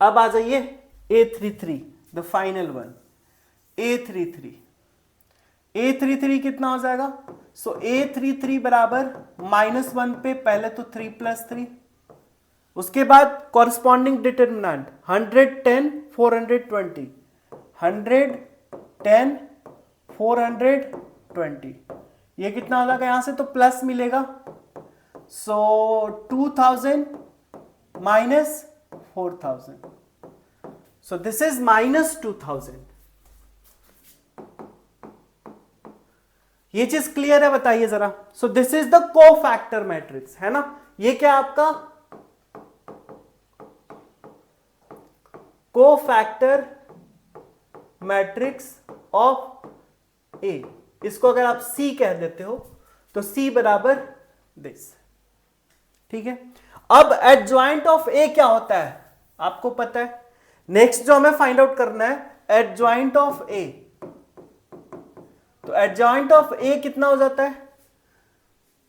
अब आ जाइए A33, the final one, A33। A33 कितना हो जाएगा? सो A33 बराबर -1 पे पहले तो 3 + 3, उसके बाद कॉरस्पॉन्डिंग डिटर्मिनेंट 110 420, 110 420, ये कितना हो जाएगा? यहां से तो प्लस मिलेगा, सो 2000 माइनस 4000, सो दिस इज -2000। ये चीज क्लियर है? बताइए जरा। सो this is the cofactor matrix, है ना? ये क्या आपका कोफैक्टर मैट्रिक्स ऑफ ए। इसको अगर आप सी कह देते हो तो सी बराबर दिस, ठीक है। अब एडजॉइंट ऑफ ए क्या होता है आपको पता है। नेक्स्ट जो हमें फाइंड आउट करना है एडजॉइंट ऑफ ए। तो एडजॉइंट ऑफ ए कितना हो जाता है?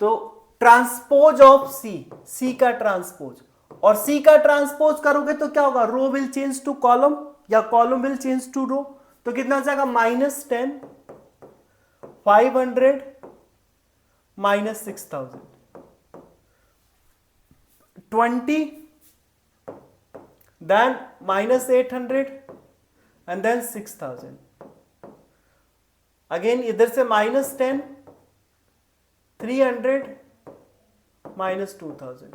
तो ट्रांसपोज ऑफ सी, सी का ट्रांसपोज, और सी का ट्रांसपोज करोगे तो क्या होगा? रो विल चेंज टू कॉलम या कॉलम विल चेंज टू रो। तो कितना हो जाएगा? -10 500 -6000 20 then -800 and then 6000, अगेन इधर से -10 300 -2000।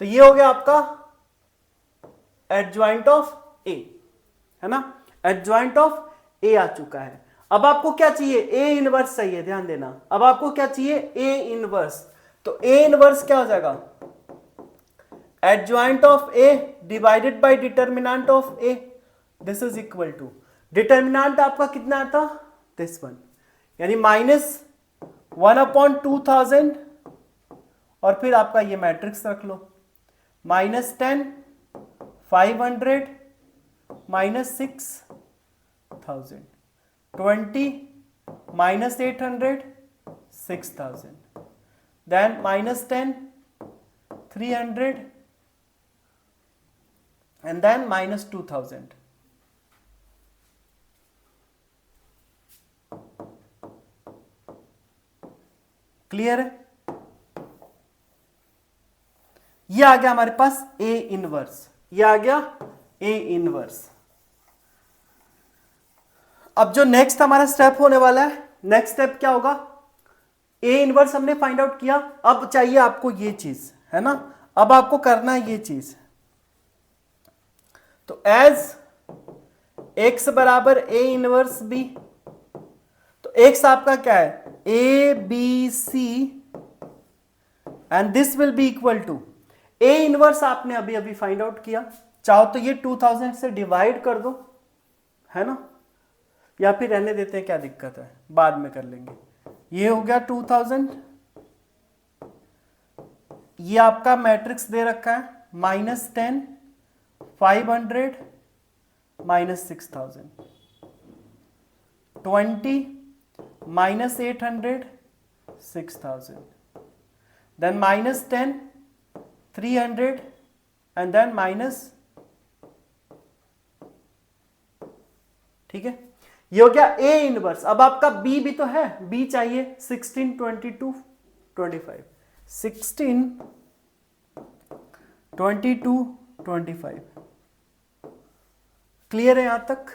तो ये हो गया आपका एडजॉइंट ऑफ ए, है ना? एडजॉइंट ऑफ ए आ चुका है। अब आपको क्या चाहिए? ए इनवर्स चाहिए, ध्यान देना। अब आपको क्या चाहिए? A inverse. तो ए इनवर्स क्या हो जाएगा? Adjoint of A divided by determinant of A, this is equal to, determinant आपका कितना आता? दिस वन, यानी -1/2000, और फिर आपका ये मैट्रिक्स रख लो, -10 500 -6000 20 -800 6000, then -10 300 and then -2000। क्लियर है? ये आ गया हमारे पास ए इनवर्स, ये आ गया ए इनवर्स। अब जो नेक्स्ट हमारा स्टेप होने वाला है, नेक्स्ट स्टेप क्या होगा? ए इनवर्स हमने फाइंड आउट किया, अब चाहिए आपको ये चीज, है ना? अब आपको करना है ये चीज। तो एज x बराबर ए इनवर्स बी, तो x आपका क्या है? A B C and this will be equal to, A inverse आपने अभी अभी फाइंड आउट किया, चाहो तो ये 2000 से डिवाइड कर दो, है ना? या फिर रहने देते हैं, क्या दिक्कत है, बाद में कर लेंगे। ये हो गया 2000, ये आपका मैट्रिक्स दे रखा है -10 500 -6000 20 -800 6000, then -10 300 and then ठीक है, ये हो गया ए इनवर्स। अब आपका बी भी तो है, बी चाहिए 16 22 25, 16 22 25। क्लियर है यहां तक?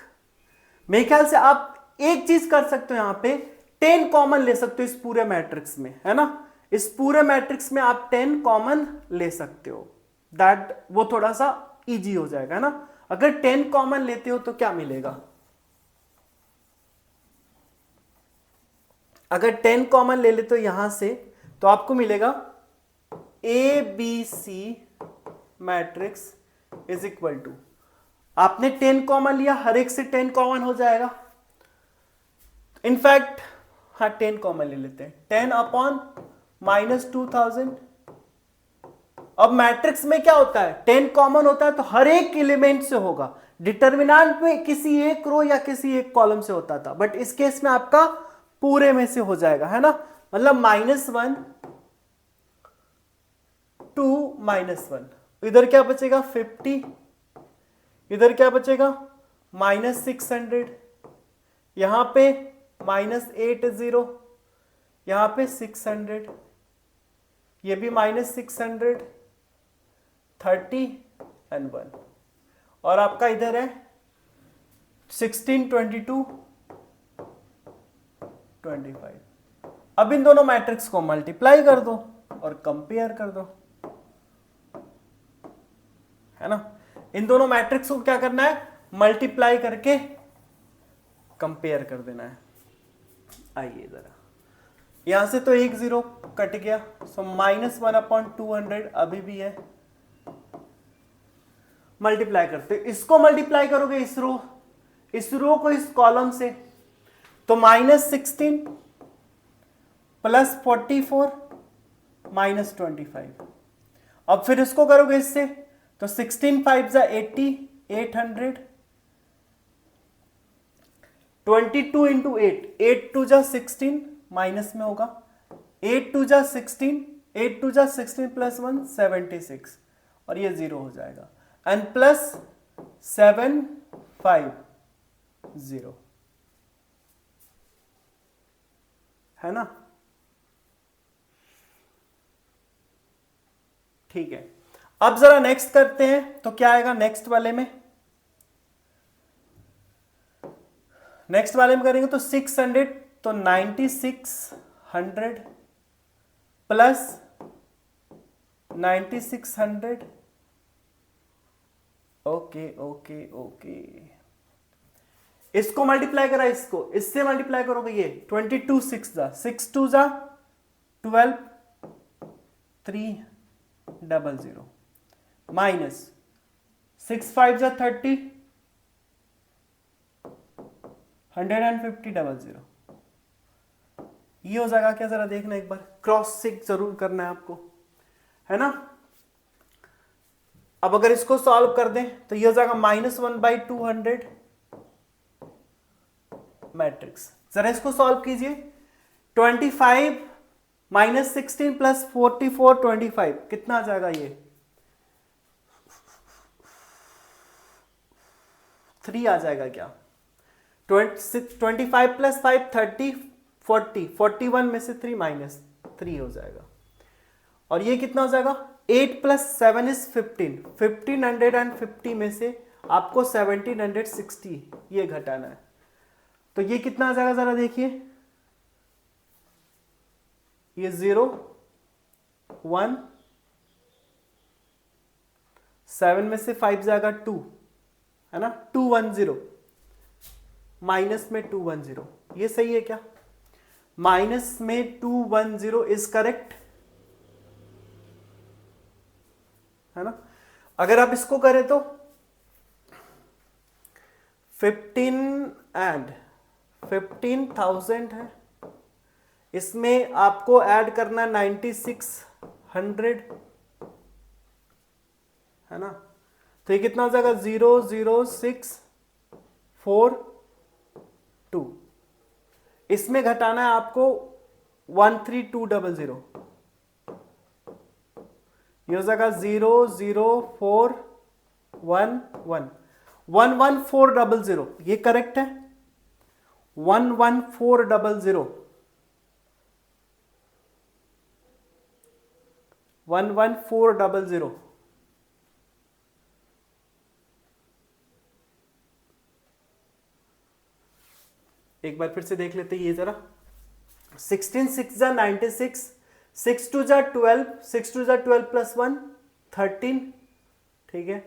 मेरे ख्याल से आप एक चीज कर सकते हो, यहां पे 10 कॉमन ले सकते हो इस पूरे मैट्रिक्स में, है ना? इस पूरे मैट्रिक्स में आप 10 कॉमन ले सकते हो, दैट वो थोड़ा सा इजी हो जाएगा, है ना? अगर 10 कॉमन लेते हो तो क्या मिलेगा? अगर 10 कॉमन ले लेते हो यहां से, तो आपको मिलेगा A B C matrix is equal to, आपने 10 कॉमन लिया, हर एक से 10 कॉमन हो जाएगा। इनफैक्ट हाँ 10 कॉमन ले लेते हैं, 10 अपॉन -2000 अब मैट्रिक्स में क्या होता है, 10 कॉमन होता है तो हर एक एलिमेंट से होगा, डिटर्मिनेंट में किसी एक रो या किसी एक कॉलम से होता था, बट इस केस में आपका पूरे में से हो जाएगा, है ना। मतलब -1 2 -1, इधर क्या बचेगा 50, इधर क्या बचेगा -600, यहां पे -80, यहां पे 600, ये भी -600, 30 and 1, और आपका इधर है 16 22 25। अब इन दोनों मैट्रिक्स को मल्टीप्लाई कर दो और कंपेयर कर दो, है ना। इन दोनों मैट्रिक्स को क्या करना है, मल्टीप्लाई करके कंपेयर कर देना है। आइए जरा, यहां से तो एक जीरो कट गया, सो -1/200 अभी भी है, मल्टीप्लाई करते, इसको मल्टीप्लाई करोगे इस रो को इस कॉलम से, तो -16 +44 -25। अब फिर इसको करोगे इससे, तो 16 5 जा 80, 800, 22 इंटू 8, 8 2 जा 16, माइनस में होगा, 8 2 जा 16, 8 2 जा 16 + 1 76, और ये 0 हो जाएगा, एंड +750, है ना। ठीक है, अब जरा नेक्स्ट करते हैं, तो क्या आएगा नेक्स्ट वाले में, नेक्स्ट वाले में करेंगे तो 600, तो 9600 प्लस 9600, ओके ओके ओके, इसको मल्टीप्लाई करा, इसको इससे मल्टीप्लाई करोगे, ये 22 6 जा 6 2 जा 12 300 माइनस 6 5 जा 30 150 ये हो जाएगा क्या, जरा देखना एक बार, क्रॉस चेक जरूर करना है आपको, है ना। अब अगर इसको सॉल्व कर दें तो ये हो जाएगा -1/200 मैट्रिक्स। जरा इसको सॉल्व कीजिए, 25 -16 + 44 25 कितना आ जाएगा, ये 3 आ जाएगा क्या, 25 + 5 30 40, 41 में से 3 -3 हो जाएगा, और ये कितना हो जाएगा 8 + 7 = 15, 1550 में से आपको 1760 ये घटाना है, तो ये कितना आ जाएगा जरा देखिए, ये 0 1 7 में से 5 जाएगा 2, है ना, 210, माइनस में 210, ये सही है क्या, माइनस में 210 इज करेक्ट, है ना। अगर आप इसको करें तो 15,000 है, इसमें आपको ऐड करना 9600, है ना, तो ये कितना हो जाएगा 00642, इसमें घटाना है आपको 13200, ये हो जाएगा 00411 11400, ये करेक्ट है, 11400 11400, एक बार फिर से देख लेते हैं ये जरा, 16 6 जा 96, 6 2 जा 12, 6 2 जा 12 + 1 13, ठीक है,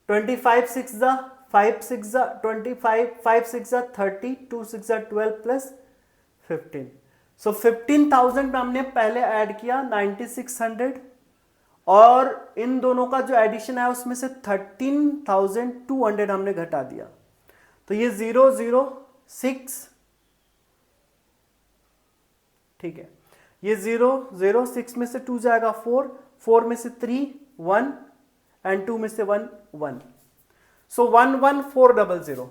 25 6 जा 5 6 जा 25, 5 6 जा 30, 2 6 जा 12 + 15, सो 15,000 में हमने पहले ऐड किया 9600, और इन दोनों का जो एडिशन है उसमें से 13,200 हमने घटा दिया, तो ये 006, ठीक है, ये 006 में से 2 जाएगा 4, 4 में से 3 1 एंड 2 में से 1 1, सो 11400।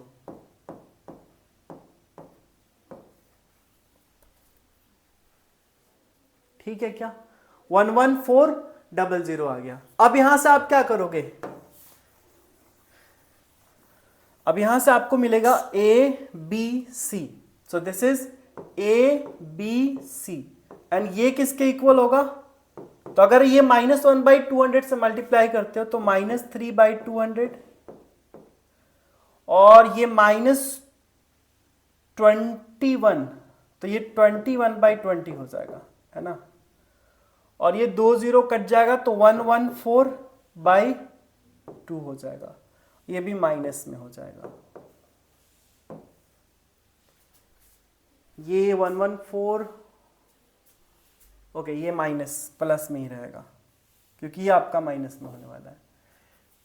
ठीक है क्या, 11400 आ गया। अब यहां से आप क्या करोगे, अब यहां से आपको मिलेगा A B C, so this is A B C and ये किसके इक्वल होगा, तो अगर ये -1/200 से मल्टीप्लाई करते हो तो -3/200 और ये -21, तो ये 21/20 हो जाएगा, है ना, और ये 2 0 कट जाएगा तो 114/2 हो जाएगा, ये भी माइनस में हो जाएगा, ये 114, ओके ये माइनस प्लस में ही रहेगा क्योंकि ये आपका माइनस में होने वाला है,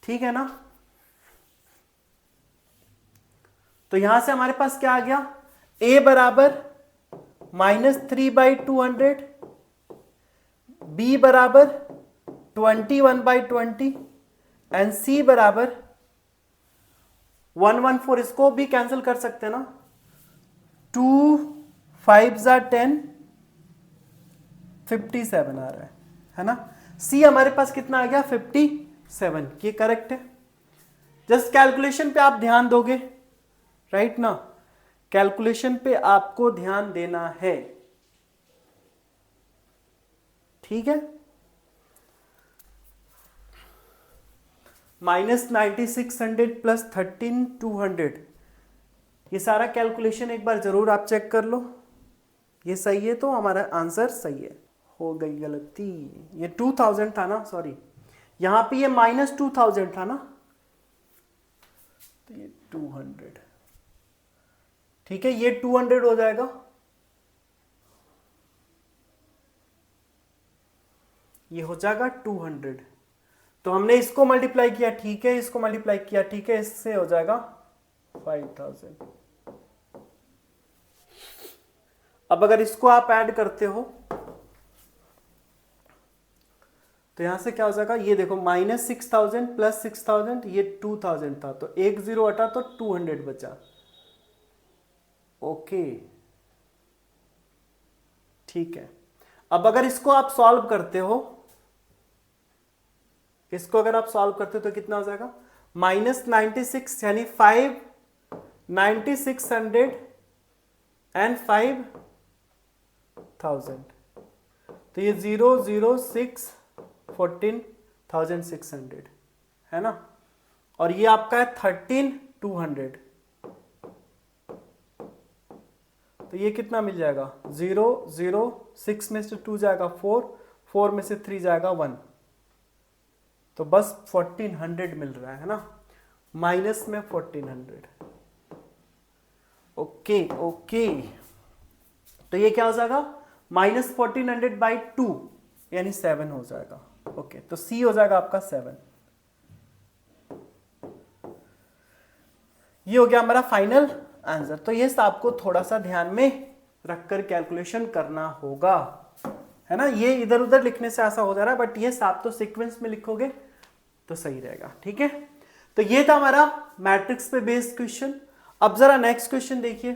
ठीक है ना। तो यहां से हमारे पास क्या आ गया, a बराबर -3/200, b बराबर 21/20 एंड c बराबर 114, इसको भी कैंसिल कर सकते हैं ना, 2 5 10 57 आ रहा है ना। c हमारे पास कितना आ गया 57, ये करेक्ट है। जस्ट कैलकुलेशन पे आप ध्यान दोगे, राइट ना, कैलकुलेशन पे आपको ध्यान देना है, ठीक है। -9600 प्लस 13200, ये सारा कैलकुलेशन एक बार जरूर आप चेक कर लो, ये सही है तो हमारा आंसर सही है। हो गई गलती, ये 2000 था ना, सॉरी, यहां पे ये -2000 था ना, तो ये 200, ठीक है, ये 200 हो जाएगा, ये हो जाएगा 200, तो हमने इसको मल्टीप्लाई किया, ठीक है, इसको मल्टीप्लाई किया, ठीक है, इससे हो जाएगा 5000। अब अगर इसको आप ऐड करते हो तो यहां से क्या हो जाएगा, ये देखो -6000 प्लस 6000, ये 2000 था, तो 1 0 हटा तो 200 बचा, ओके, ठीक है। अब अगर इसको आप सॉल्व करते हो, इसको अगर आप सॉल्व करते हो तो कितना हो जाएगा, -96 यानी 9600 एंड 5000, तो ये 0 0 6 14600 है ना, और ये आपका है 13200, तो ये कितना मिल जाएगा, 0 0 6 में से 2 जाएगा 4, 4 में से 3 जाएगा 1, तो बस 1400 मिल रहा है ना, माइनस में 1400, ओके ओके, तो ये क्या हो जाएगा -1400/2 यानी 7 हो जाएगा, ओके, तो सी हो जाएगा आपका 7। ये हो गया हमारा फाइनल आंसर। तो ये आपको थोड़ा सा ध्यान में रखकर कैलकुलेशन करना होगा, है ना, ये इधर उधर लिखने से ऐसा हो जा रहा है, बट ये आप तो सीक्वेंस में लिखोगे तो सही रहेगा, ठीक है। तो ये था हमारा मैट्रिक्स पे बेस्ड क्वेश्चन। अब जरा नेक्स्ट क्वेश्चन देखिए।